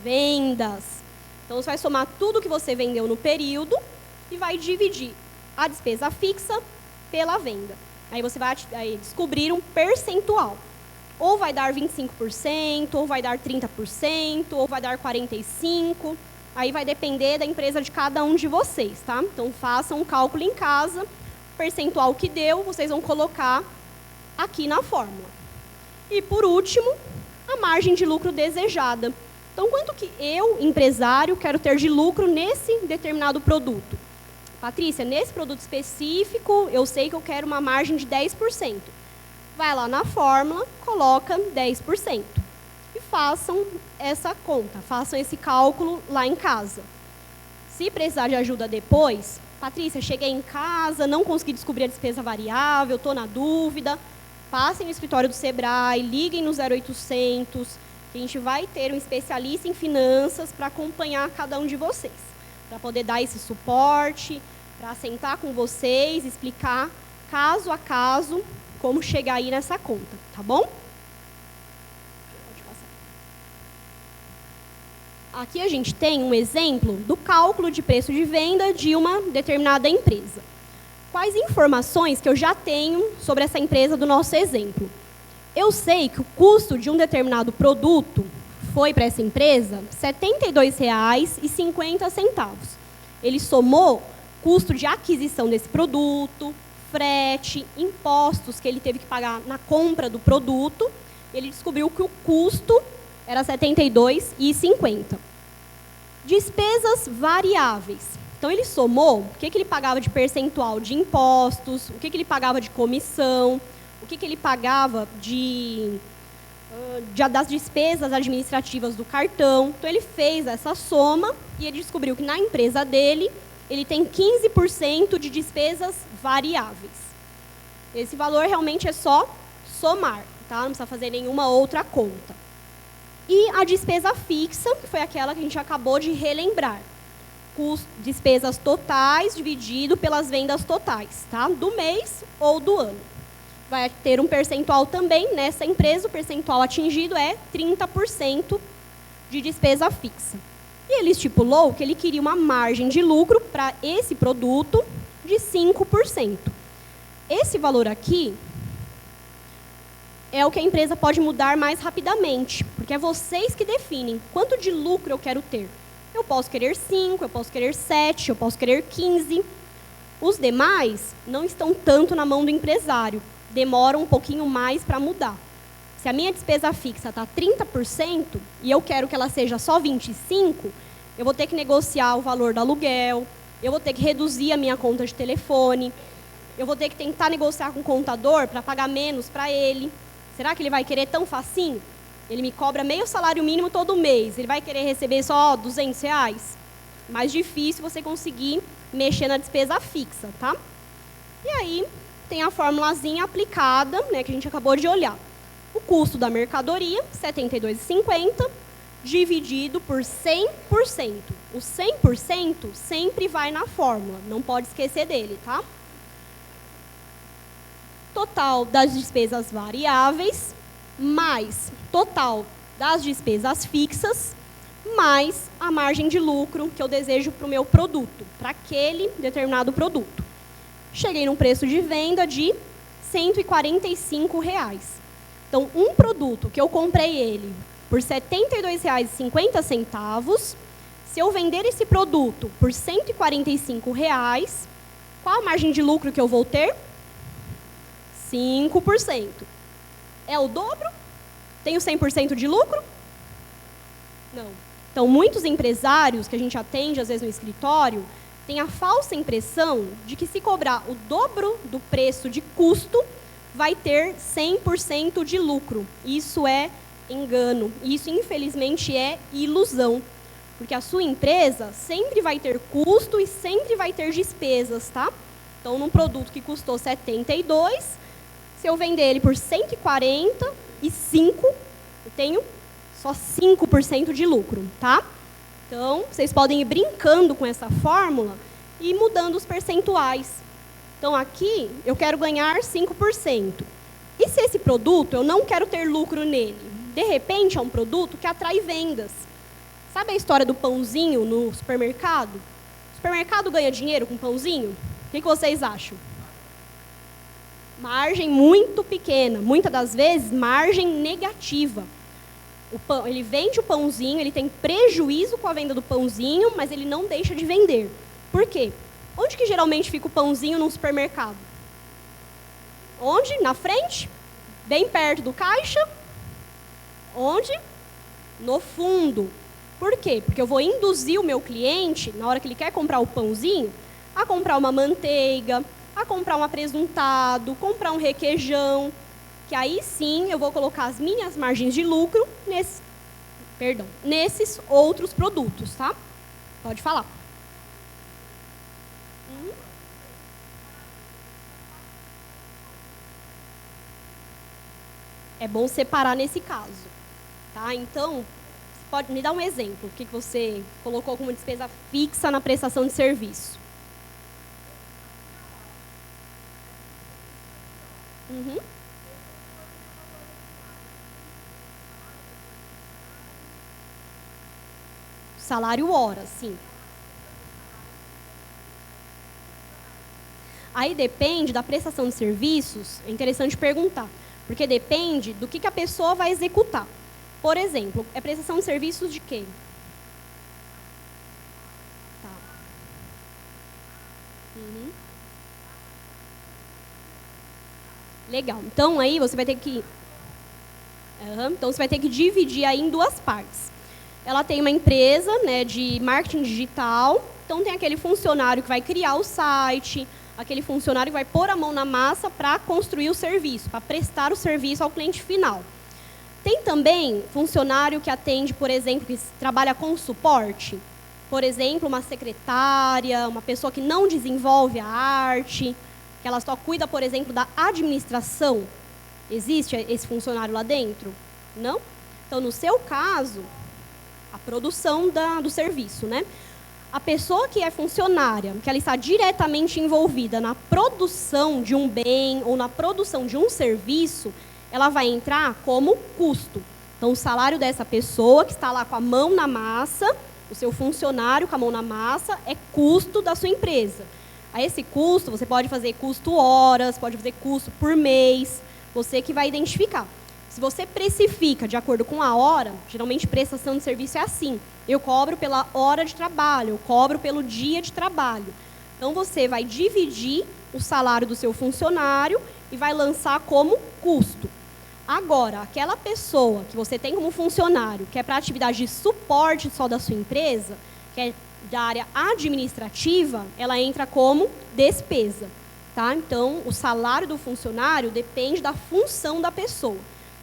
vendas. Então, você vai somar tudo que você vendeu no período e vai dividir a despesa fixa pela venda. Aí você vai descobrir um percentual. Ou vai dar 25%, ou vai dar 30%, ou vai dar 45%. Aí vai depender da empresa de cada um de vocês, tá? Então, façam um cálculo em casa. O percentual que deu, vocês vão colocar aqui na fórmula. E, por último, a margem de lucro desejada. Então, quanto que eu, empresário, quero ter de lucro nesse determinado produto? Patrícia, nesse produto específico, eu sei que eu quero uma margem de 10%. Vai lá na fórmula, coloca 10%. E façam essa conta, façam esse cálculo lá em casa. Se precisar de ajuda depois, Patrícia, cheguei em casa, não consegui descobrir a despesa variável, estou na dúvida, passem no escritório do Sebrae, liguem no 0800, que a gente vai ter um especialista em finanças para acompanhar cada um de vocês, para poder dar esse suporte, para sentar com vocês, explicar caso a caso como chegar aí nessa conta, tá bom? Pode passar. Aqui a gente tem um exemplo do cálculo de preço de venda de uma determinada empresa. Quais informações que eu já tenho sobre essa empresa do nosso exemplo? Eu sei que o custo de um determinado produto foi para essa empresa R$ 72,50. Ele somou custo de aquisição desse produto, frete, impostos que ele teve que pagar na compra do produto. Ele descobriu que o custo era R$ 72,50. Despesas variáveis. Então, ele somou o que ele pagava de percentual de impostos, o que ele pagava de comissão, o que ele pagava das despesas administrativas do cartão. Então, ele fez essa soma e ele descobriu que na empresa dele, ele tem 15% de despesas variáveis. Esse valor realmente é só somar, tá? Não precisa fazer nenhuma outra conta. E a despesa fixa, que foi aquela que a gente acabou de relembrar. Despesas totais dividido pelas vendas totais, tá? Do mês ou do ano. Vai ter um percentual também nessa empresa, o percentual atingido é 30% de despesa fixa. E ele estipulou que ele queria uma margem de lucro para esse produto de 5%. Esse valor aqui é o que a empresa pode mudar mais rapidamente, porque é vocês que definem quanto de lucro eu quero ter. Eu posso querer 5, eu posso querer 7, eu posso querer 15. Os demais não estão tanto na mão do empresário, demoram um pouquinho mais para mudar. Se a minha despesa fixa está 30% e eu quero que ela seja só 25%, eu vou ter que negociar o valor do aluguel, eu vou ter que reduzir a minha conta de telefone, eu vou ter que tentar negociar com o contador para pagar menos para ele. Será que ele vai querer tão facinho? Ele me cobra meio salário mínimo todo mês, ele vai querer receber só R$200? Mais difícil você conseguir mexer na despesa fixa, tá? E aí, tem a formulazinha aplicada, né, que a gente acabou de olhar. O custo da mercadoria, R$ 72,50, dividido por 100%. O 100% sempre vai na fórmula, não pode esquecer dele, tá? Total das despesas variáveis, mais total das despesas fixas, mais a margem de lucro que eu desejo para o meu produto, para aquele determinado produto. Cheguei num preço de venda de R$ 145. Então, um produto que eu comprei ele por R$ 72,50, se eu vender esse produto por R$ 145, qual a margem de lucro que eu vou ter? 5%. É o dobro? Tenho 100% de lucro? Não. Então, muitos empresários que a gente atende, às vezes, no escritório, têm a falsa impressão de que se cobrar o dobro do preço de custo, vai ter 100% de lucro. Isso é engano. Isso, infelizmente, é ilusão. Porque a sua empresa sempre vai ter custo e sempre vai ter despesas, tá? Então, num produto que custou 72, se eu vender ele por 145, eu tenho só 5% de lucro, tá? Então, vocês podem ir brincando com essa fórmula e mudando os percentuais. Então, aqui, eu quero ganhar 5%. E se esse produto, eu não quero ter lucro nele? De repente, é um produto que atrai vendas. Sabe a história do pãozinho no supermercado? O supermercado ganha dinheiro com pãozinho? O que vocês acham? Margem muito pequena. Muitas das vezes, margem negativa. Ele vende o pãozinho, ele tem prejuízo com a venda do pãozinho, mas ele não deixa de vender. Por quê? Onde que geralmente fica o pãozinho num supermercado? Onde? Na frente? Bem perto do caixa? Onde? No fundo. Por quê? Porque eu vou induzir o meu cliente, na hora que ele quer comprar o pãozinho, a comprar uma manteiga, a comprar um apresuntado, comprar um requeijão, que aí sim eu vou colocar as minhas margens de lucro nesses outros produtos, tá? Pode falar. É bom separar nesse caso, tá? Então, você pode me dar um exemplo, o que você colocou como despesa fixa na prestação de serviço? Salário hora, sim. Aí depende da prestação de serviços, é interessante perguntar, porque depende do que a pessoa vai executar. Por exemplo, é prestação de serviços de quê? Tá. Legal. Então, aí você vai ter que... Então, você vai ter que dividir aí em duas partes. Ela tem uma empresa, né, de marketing digital. Então, tem aquele funcionário que vai criar o site, aquele funcionário que vai pôr a mão na massa para construir o serviço, para prestar o serviço ao cliente final. Tem também funcionário que atende, por exemplo, que trabalha com suporte. Por exemplo, uma secretária, uma pessoa que não desenvolve a arte, que ela só cuida, por exemplo, da administração. Existe esse funcionário lá dentro? Não? Então, no seu caso, a produção do serviço, né? A pessoa que é funcionária, que ela está diretamente envolvida na produção de um bem ou na produção de um serviço, ela vai entrar como custo. Então, o salário dessa pessoa que está lá com a mão na massa, o seu funcionário com a mão na massa, é custo da sua empresa. A esse custo, você pode fazer custo horas, pode fazer custo por mês, você que vai identificar. Se você precifica de acordo com a hora, geralmente prestação de serviço é assim. Eu cobro pela hora de trabalho, eu cobro pelo dia de trabalho. Então, você vai dividir o salário do seu funcionário e vai lançar como custo. Agora, aquela pessoa que você tem como funcionário, que é para atividade de suporte só da sua empresa, que é da área administrativa, ela entra como despesa. Tá? Então, o salário do funcionário depende da função da pessoa.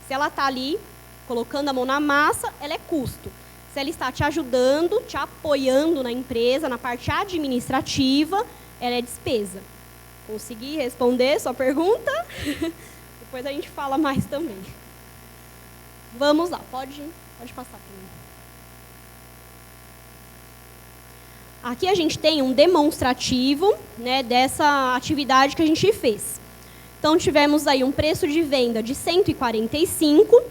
Se ela está ali colocando a mão na massa, ela é custo. Se ela está te ajudando, te apoiando na empresa, na parte administrativa, ela é despesa. Consegui responder sua pergunta? Depois a gente fala mais também. Vamos lá, pode passar para mim. Aqui a gente tem um demonstrativo, né, dessa atividade que a gente fez. Então, tivemos aí um preço de venda de 145,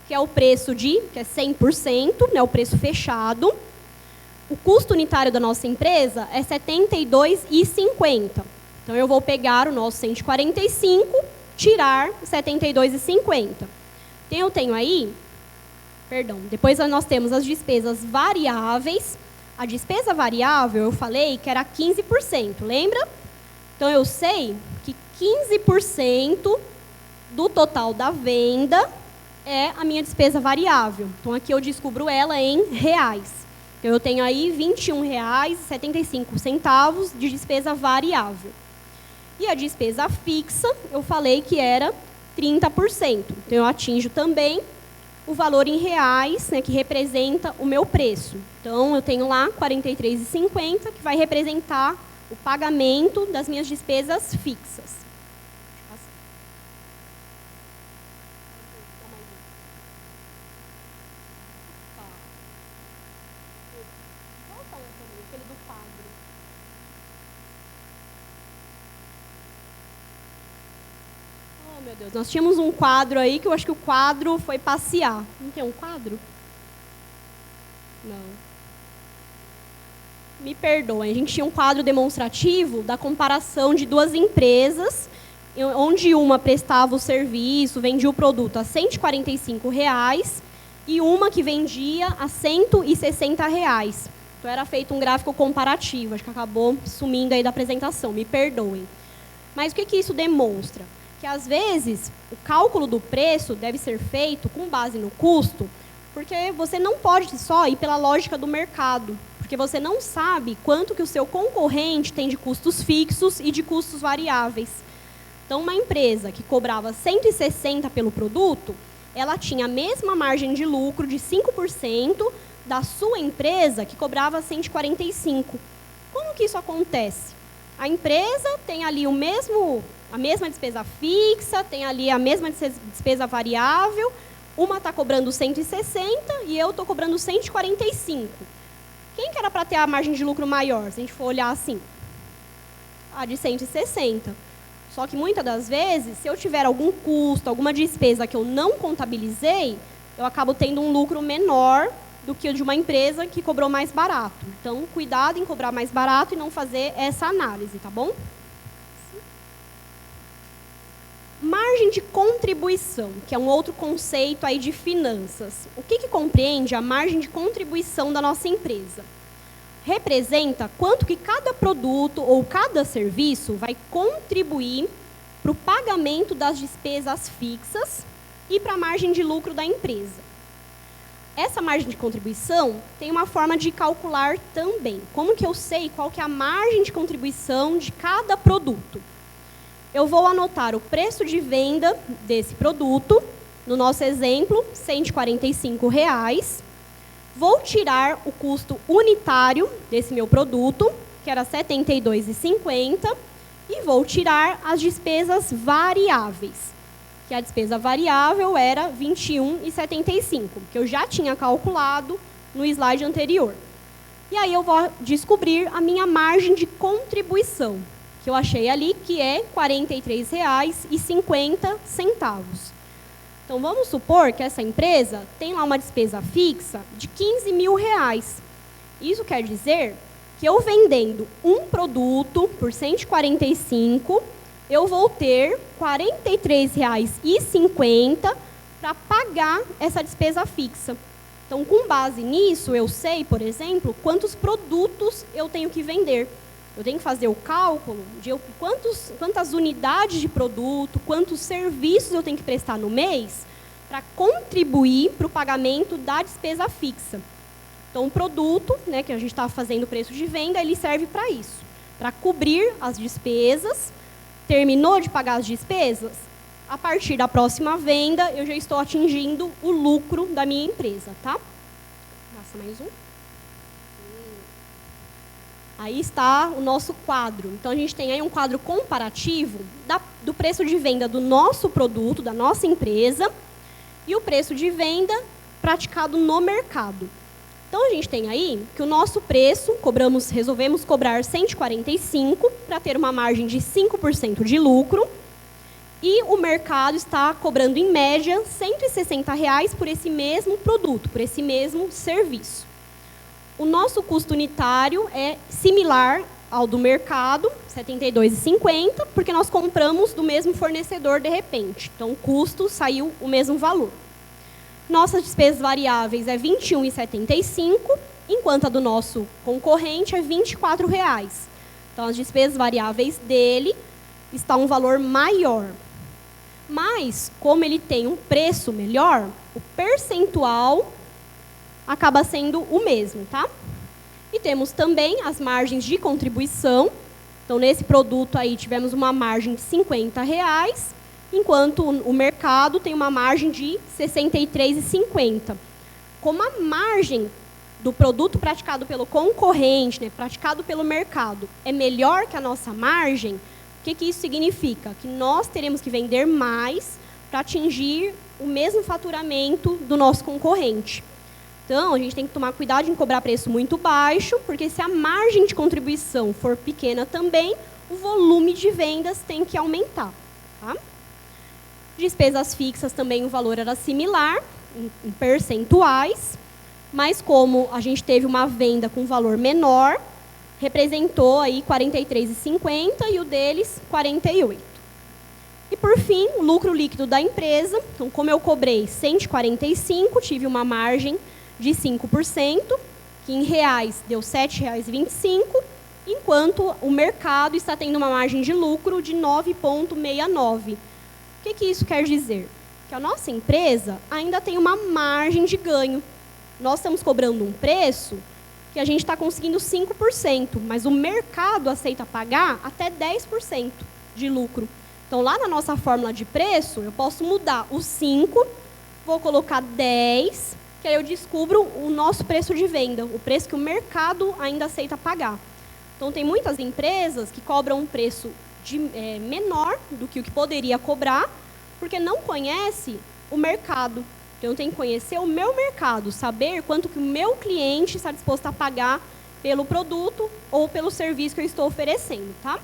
que é o preço que é 100%, né, o preço fechado. O custo unitário da nossa empresa é R$ 72,50. Então, eu vou pegar o nosso 145, tirar R$ 72,50. Depois nós temos as despesas variáveis. A despesa variável, eu falei que era 15%, lembra? Então, eu sei que 15% do total da venda é a minha despesa variável. Então, aqui eu descubro ela em reais. Então, eu tenho aí R$ 21,75 de despesa variável. E a despesa fixa, eu falei que era 30%. Então, eu atinjo também o valor em reais, né, que representa o meu preço. Então, eu tenho lá R$ 43,50, que vai representar o pagamento das minhas despesas fixas. Oh, meu Deus, nós tínhamos um quadro aí que eu acho que o quadro foi passear. Não tem um quadro? Não. Me perdoem, a gente tinha um quadro demonstrativo da comparação de duas empresas, onde uma prestava o serviço, vendia o produto a R$ 145 e uma que vendia a R$ 160. Então, era feito um gráfico comparativo, acho que acabou sumindo aí da apresentação, me perdoem. Mas o que isso demonstra? Que, às vezes, o cálculo do preço deve ser feito com base no custo, porque você não pode só ir pela lógica do mercado, porque você não sabe quanto que o seu concorrente tem de custos fixos e de custos variáveis. Então, uma empresa que cobrava 160 pelo produto, ela tinha a mesma margem de lucro de 5% da sua empresa que cobrava 145. Como que isso acontece? A empresa tem ali a mesma despesa fixa, tem ali a mesma despesa variável, uma está cobrando 160 e eu estou cobrando 145. Quem que era para ter a margem de lucro maior, se a gente for olhar assim? A de 160. Só que, muitas das vezes, se eu tiver algum custo, alguma despesa que eu não contabilizei, eu acabo tendo um lucro menor do que o de uma empresa que cobrou mais barato. Então, cuidado em cobrar mais barato e não fazer essa análise, tá bom? Margem de contribuição, que é um outro conceito aí de finanças. O que compreende a margem de contribuição da nossa empresa? Representa quanto que cada produto ou cada serviço vai contribuir para o pagamento das despesas fixas e para a margem de lucro da empresa. Essa margem de contribuição tem uma forma de calcular também. Como que eu sei qual que é a margem de contribuição de cada produto? Eu vou anotar o preço de venda desse produto, no nosso exemplo, R$ 145. Vou tirar o custo unitário desse meu produto, que era R$ 72,50, e vou tirar as despesas variáveis, que a despesa variável era R$ 21,75, que eu já tinha calculado no slide anterior. E aí eu vou descobrir a minha margem de contribuição, que eu achei ali, que é R$ 43,50. Então, vamos supor que essa empresa tem lá uma despesa fixa de R$ 15 mil. Isso quer dizer que eu vendendo um produto por 145, eu vou ter R$ 43,50 para pagar essa despesa fixa. Então, com base nisso, eu sei, por exemplo, quantos produtos eu tenho que vender. Eu tenho que fazer o cálculo de quantas unidades de produto, quantos serviços eu tenho que prestar no mês para contribuir para o pagamento da despesa fixa. Então, o produto, né, que a gente está fazendo o preço de venda, ele serve para isso, para cobrir as despesas. Terminou de pagar as despesas? A partir da próxima venda, eu já estou atingindo o lucro da minha empresa, tá? Passa mais um. Aí está o nosso quadro. Então, a gente tem aí um quadro comparativo do preço de venda do nosso produto, da nossa empresa, e o preço de venda praticado no mercado. Então, a gente tem aí que o nosso preço, resolvemos cobrar 145 para ter uma margem de 5% de lucro, e o mercado está cobrando, em média, R$ 160 por esse mesmo produto, por esse mesmo serviço. O nosso custo unitário é similar ao do mercado, R$ 72,50, porque nós compramos do mesmo fornecedor de repente. Então, o custo saiu o mesmo valor. Nossas despesas variáveis é R$ 21,75, enquanto a do nosso concorrente é R$ 24. Então, as despesas variáveis dele está um valor maior. Mas, como ele tem um preço melhor, o percentual acaba sendo o mesmo, tá? E temos também as margens de contribuição. Então, nesse produto aí, tivemos uma margem de R$ 50, enquanto o mercado tem uma margem de R$ 63,50. Como a margem do produto praticado pelo concorrente, né, praticado pelo mercado, é melhor que a nossa margem, o que isso significa? Que nós teremos que vender mais para atingir o mesmo faturamento do nosso concorrente. Então, a gente tem que tomar cuidado em cobrar preço muito baixo, porque se a margem de contribuição for pequena também, o volume de vendas tem que aumentar. Tá? Despesas fixas também o valor era similar, em percentuais, mas como a gente teve uma venda com valor menor, representou aí 43,50 e o deles 48. E por fim, o lucro líquido da empresa. Então, como eu cobrei 145, tive uma margem de 5%, que em reais deu R$ 7,25, enquanto o mercado está tendo uma margem de lucro de 9,69. O que isso quer dizer? Que a nossa empresa ainda tem uma margem de ganho. Nós estamos cobrando um preço que a gente está conseguindo 5%, mas o mercado aceita pagar até 10% de lucro. Então, lá na nossa fórmula de preço, eu posso mudar os 5, vou colocar 10, que aí eu descubro o nosso preço de venda, o preço que o mercado ainda aceita pagar. Então, tem muitas empresas que cobram um preço menor do que o que poderia cobrar, porque não conhece o mercado. Então, eu tenho que conhecer o meu mercado, saber quanto que o meu cliente está disposto a pagar pelo produto ou pelo serviço que eu estou oferecendo, tá?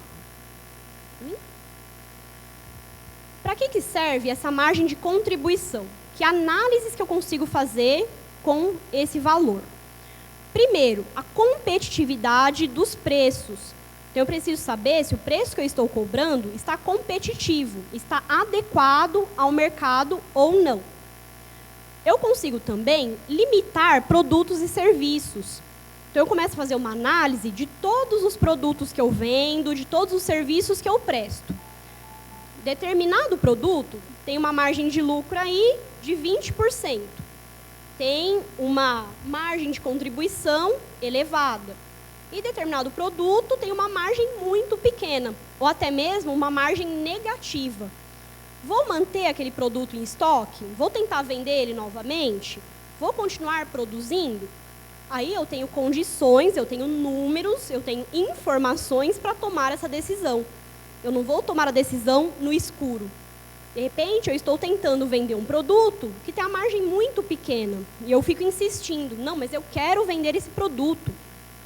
Para que serve essa margem de contribuição? Que análises que eu consigo fazer com esse valor? Primeiro, a competitividade dos preços. Então, eu preciso saber se o preço que eu estou cobrando está competitivo, está adequado ao mercado ou não. Eu consigo também limitar produtos e serviços. Então, eu começo a fazer uma análise de todos os produtos que eu vendo, de todos os serviços que eu presto. Determinado produto tem uma margem de lucro aí de 20%. Tem uma margem de contribuição elevada. E determinado produto tem uma margem muito pequena, ou até mesmo uma margem negativa. Vou manter aquele produto em estoque? Vou tentar vender ele novamente? Vou continuar produzindo? Aí eu tenho condições, eu tenho números, eu tenho informações para tomar essa decisão. Eu não vou tomar a decisão no escuro. De repente, eu estou tentando vender um produto que tem a margem muito pequena. E eu fico insistindo, não, mas eu quero vender esse produto.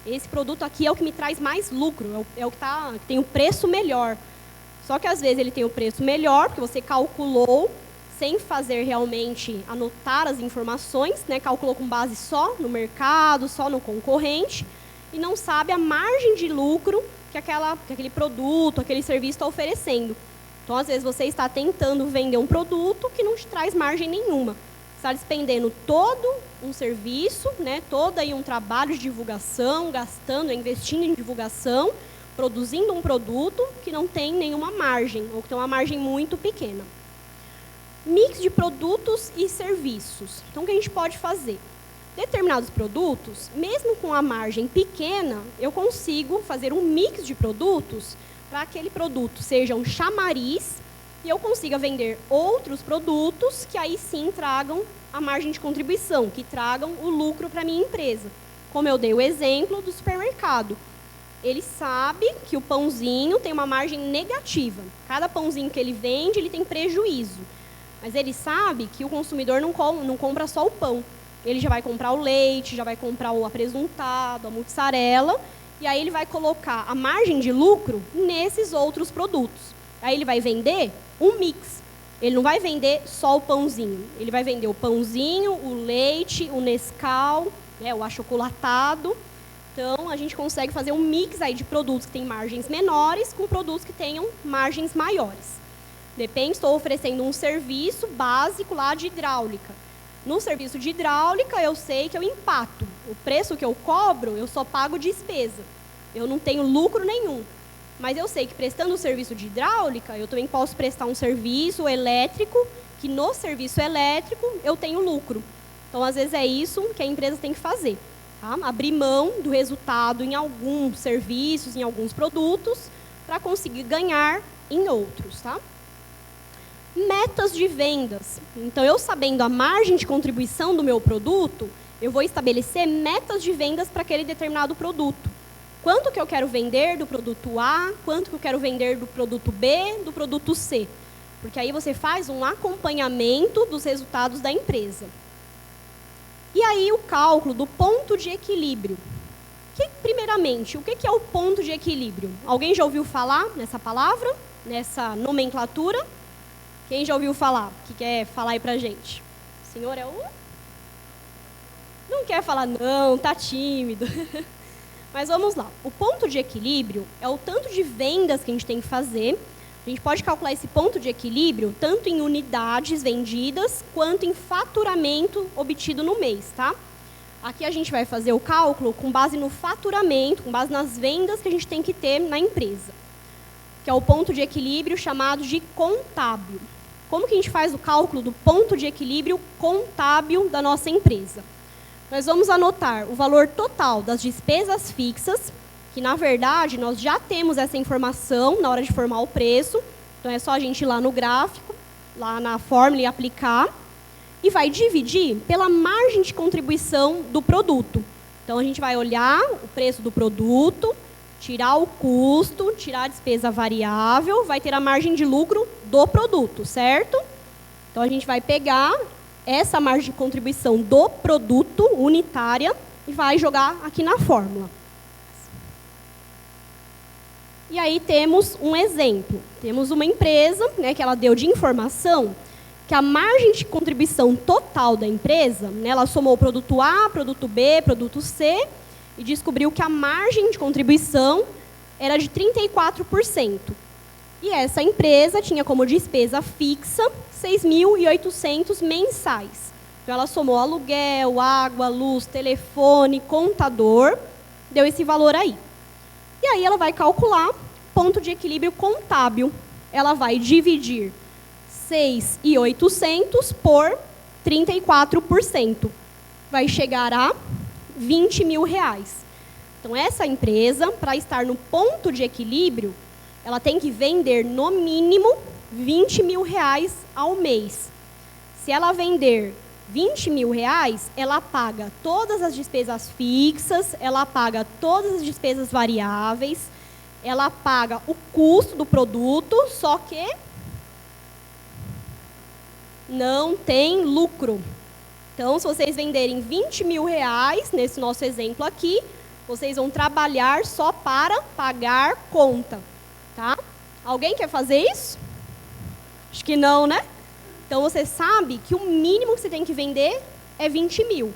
Esse produto aqui é o que me traz mais lucro, é o que tem o preço melhor. Só que, às vezes, ele tem o preço melhor, porque você calculou, sem fazer realmente anotar as informações, né? Calculou com base só no mercado, só no concorrente, e não sabe a margem de lucro que aquele produto, aquele serviço está oferecendo. Então, às vezes, você está tentando vender um produto que não te traz margem nenhuma. Está despendendo todo um serviço, né, todo aí um trabalho de divulgação, investindo em divulgação, produzindo um produto que não tem nenhuma margem, ou que tem uma margem muito pequena. Mix de produtos e serviços. Então, o que a gente pode fazer? Determinados produtos, mesmo com a margem pequena, eu consigo fazer um mix de produtos para aquele produto seja um chamariz e eu consiga vender outros produtos que aí sim tragam a margem de contribuição, que tragam o lucro para a minha empresa. Como eu dei o exemplo do supermercado. Ele sabe que o pãozinho tem uma margem negativa. Cada pãozinho que ele vende, ele tem prejuízo. Mas ele sabe que o consumidor não compra só o pão. Ele já vai comprar o leite, já vai comprar o apresuntado, a mussarela, e aí ele vai colocar a margem de lucro nesses outros produtos. Aí ele vai vender um mix. Ele não vai vender só o pãozinho. Ele vai vender o pãozinho, o leite, o Nescau, né, o achocolatado. Então, a gente consegue fazer um mix aí de produtos que têm margens menores com produtos que tenham margens maiores. Depende, estou oferecendo um serviço básico lá de hidráulica. No serviço de hidráulica, eu sei que eu empato. O preço que eu cobro, eu só pago despesa. Eu não tenho lucro nenhum. Mas eu sei que prestando o serviço de hidráulica, eu também posso prestar um serviço elétrico, que no serviço elétrico eu tenho lucro. Então, às vezes, é isso que a empresa tem que fazer. Tá? Abrir mão do resultado em alguns serviços, em alguns produtos, para conseguir ganhar em outros. Tá? Metas de vendas. Então, eu sabendo a margem de contribuição do meu produto, eu vou estabelecer metas de vendas para aquele determinado produto. Quanto que eu quero vender do produto A, quanto que eu quero vender do produto B, do produto C. Porque aí você faz um acompanhamento dos resultados da empresa. E aí o cálculo do ponto de equilíbrio. Primeiramente, o que é o ponto de equilíbrio? Alguém já ouviu falar nessa palavra, nessa nomenclatura? Quem já ouviu falar? Que quer falar aí pra gente? O senhor é o... Não quer falar não, tá tímido. Mas vamos lá. O ponto de equilíbrio é o tanto de vendas que a gente tem que fazer. A gente pode calcular esse ponto de equilíbrio tanto em unidades vendidas quanto em faturamento obtido no mês, tá? Aqui a gente vai fazer o cálculo com base no faturamento, com base nas vendas que a gente tem que ter na empresa, que é o ponto de equilíbrio chamado de contábil. Como que a gente faz o cálculo do ponto de equilíbrio contábil da nossa empresa? Nós vamos anotar o valor total das despesas fixas, que, na verdade, nós já temos essa informação na hora de formar o preço. Então, é só a gente ir lá no gráfico, lá na fórmula e aplicar. E vai dividir pela margem de contribuição do produto. Então, a gente vai olhar o preço do produto, tirar o custo, tirar a despesa variável, vai ter a margem de lucro do produto, certo? Então, a gente vai pegar essa margem de contribuição do produto unitária e vai jogar aqui na fórmula. E aí temos um exemplo. Temos uma empresa, né, que ela deu de informação que a margem de contribuição total da empresa, né, ela somou o produto A, produto B, produto C e descobriu que a margem de contribuição era de 34%. E essa empresa tinha como despesa fixa 6.800 mensais. Então, ela somou aluguel, água, luz, telefone, contador, deu esse valor aí. E aí ela vai calcular ponto de equilíbrio contábil. Ela vai dividir 6.800 por 34%. Vai chegar a R$20.000. Então, essa empresa, para estar no ponto de equilíbrio, ela tem que vender, no mínimo, R$20.000 ao mês. Se ela vender R$20.000, ela paga todas as despesas fixas, ela paga todas as despesas variáveis, ela paga o custo do produto, só que não tem lucro. Então, se vocês venderem R$20.000, nesse nosso exemplo aqui, vocês vão trabalhar só para pagar conta. Tá? Alguém quer fazer isso? Acho que não, né? Então, você sabe que o mínimo que você tem que vender é 20.000.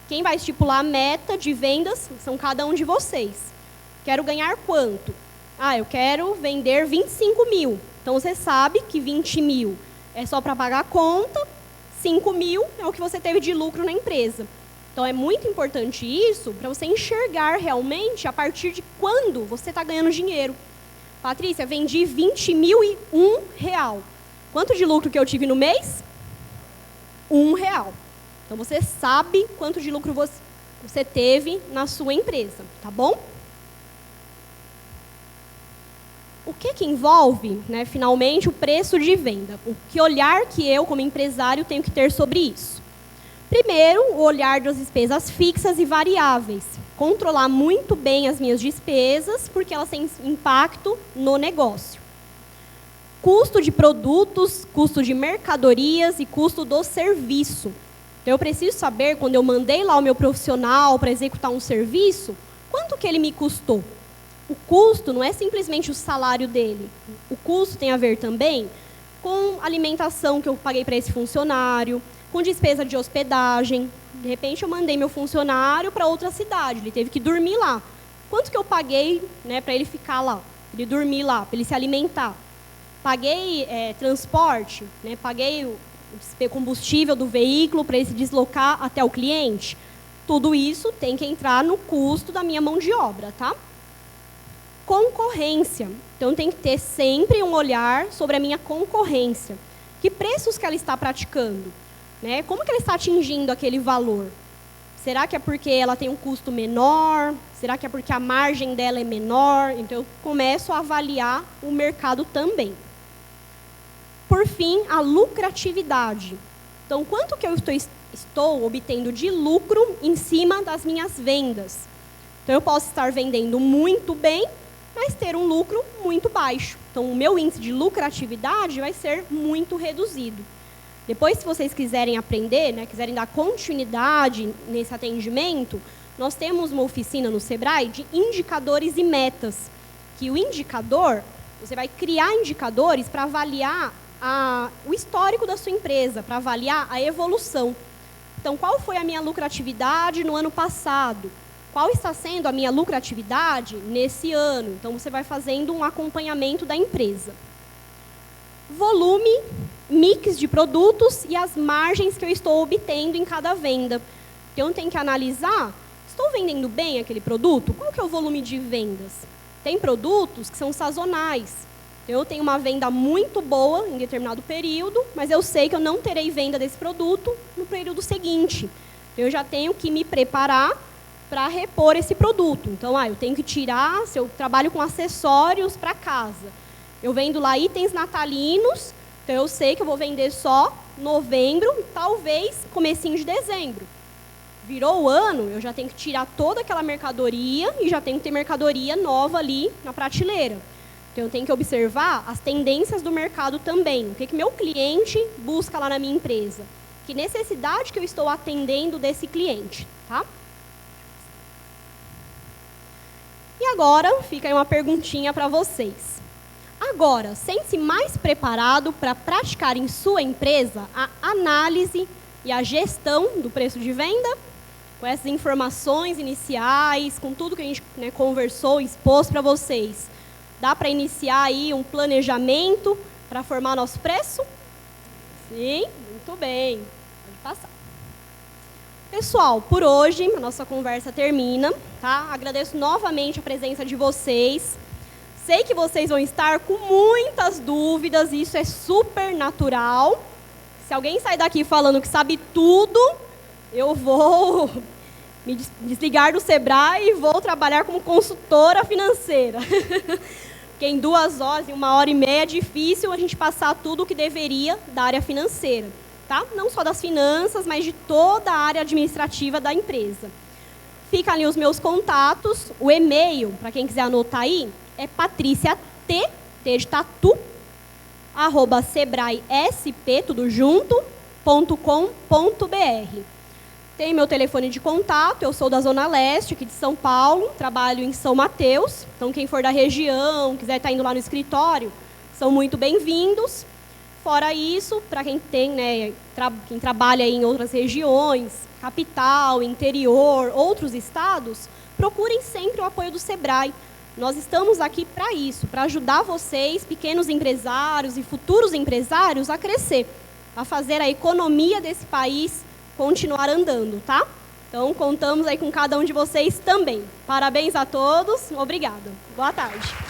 Quem vai estipular a meta de vendas são cada um de vocês. Quero ganhar quanto? Eu quero vender 25.000. Então, você sabe que 20.000 é só para pagar a conta, 5.000 é o que você teve de lucro na empresa. Então, é muito importante isso para você enxergar realmente a partir de quando você está ganhando dinheiro. Patrícia, vendi R$20.001. Quanto de lucro que eu tive no mês? R$1. Então, você sabe quanto de lucro você teve na sua empresa, tá bom? O que envolve, né, finalmente, o preço de venda? Que olhar que eu, como empresário, tenho que ter sobre isso? Primeiro, o olhar das despesas fixas e variáveis. Controlar muito bem as minhas despesas, porque elas têm impacto no negócio. Custo de produtos, custo de mercadorias e custo do serviço. Então, eu preciso saber, quando eu mandei lá o meu profissional para executar um serviço, quanto que ele me custou. O custo não é simplesmente o salário dele. O custo tem a ver também com alimentação que eu paguei para esse funcionário, com despesa de hospedagem. De repente, eu mandei meu funcionário para outra cidade, ele teve que dormir lá. Quanto que eu paguei, né, para ele ficar lá, para ele dormir lá, para ele se alimentar? Paguei transporte, né, paguei o combustível do veículo para ele se deslocar até o cliente. Tudo isso tem que entrar no custo da minha mão de obra, tá? Concorrência. Então, tem que ter sempre um olhar sobre a minha concorrência. Que preços que ela está praticando? Né? Como que ela está atingindo aquele valor? Será que é porque ela tem um custo menor? Será que é porque a margem dela é menor? Então, eu começo a avaliar o mercado também. Por fim, a lucratividade. Então, quanto que eu estou obtendo de lucro em cima das minhas vendas? Então, eu posso estar vendendo muito bem, mas ter um lucro muito baixo. Então, o meu índice de lucratividade vai ser muito reduzido. Depois, se vocês quiserem aprender, né, quiserem dar continuidade nesse atendimento, nós temos uma oficina no Sebrae de indicadores e metas. Que o indicador, você vai criar indicadores para avaliar o histórico da sua empresa, para avaliar a evolução. Então, qual foi a minha lucratividade no ano passado? Qual está sendo a minha lucratividade nesse ano? Então, você vai fazendo um acompanhamento da empresa. Volume, mix de produtos e as margens que eu estou obtendo em cada venda. Então, eu tenho que analisar, estou vendendo bem aquele produto? Qual que é o volume de vendas? Tem produtos que são sazonais. Eu tenho uma venda muito boa em determinado período, mas eu sei que eu não terei venda desse produto no período seguinte. Eu já tenho que me preparar para repor esse produto. Então, eu tenho que tirar, se eu trabalho com acessórios para casa, eu vendo lá itens natalinos, então eu sei que eu vou vender só novembro, talvez comecinho de dezembro. Virou o ano, eu já tenho que tirar toda aquela mercadoria e já tenho que ter mercadoria nova ali na prateleira. Então, eu tenho que observar as tendências do mercado também. O que meu cliente busca lá na minha empresa? Que necessidade que eu estou atendendo desse cliente, tá? E agora, fica aí uma perguntinha para vocês. Agora, sente-se mais preparado para praticar em sua empresa a análise e a gestão do preço de venda? Com essas informações iniciais, com tudo que a gente, né, conversou e expôs para vocês. Dá para iniciar aí um planejamento para formar nosso preço? Sim, muito bem. Pode passar. Pessoal, por hoje a nossa conversa termina, tá? Agradeço novamente a presença de vocês. Sei que vocês vão estar com muitas dúvidas, e isso é super natural. Se alguém sair daqui falando que sabe tudo, eu vou me desligar do Sebrae e vou trabalhar como consultora financeira. Porque em 2 horas, em 1h30, é difícil a gente passar tudo o que deveria da área financeira. Tá? Não só das finanças, mas de toda a área administrativa da empresa. Ficam ali os meus contatos. O e-mail, para quem quiser anotar aí, é patriciat, T de tatu, @sebraesp, tudo junto, .com.br. Tem meu telefone de contato, eu sou da Zona Leste, aqui de São Paulo, trabalho em São Mateus. Então, quem for da região, quiser estar indo lá no escritório, são muito bem-vindos. Fora isso, para quem tem, né, quem trabalha em outras regiões, capital, interior, outros estados, procurem sempre o apoio do Sebrae. Nós estamos aqui para isso, para ajudar vocês, pequenos empresários e futuros empresários, a crescer, a fazer a economia desse país continuar andando, tá? Então, contamos aí com cada um de vocês também. Parabéns a todos, obrigada. Boa tarde.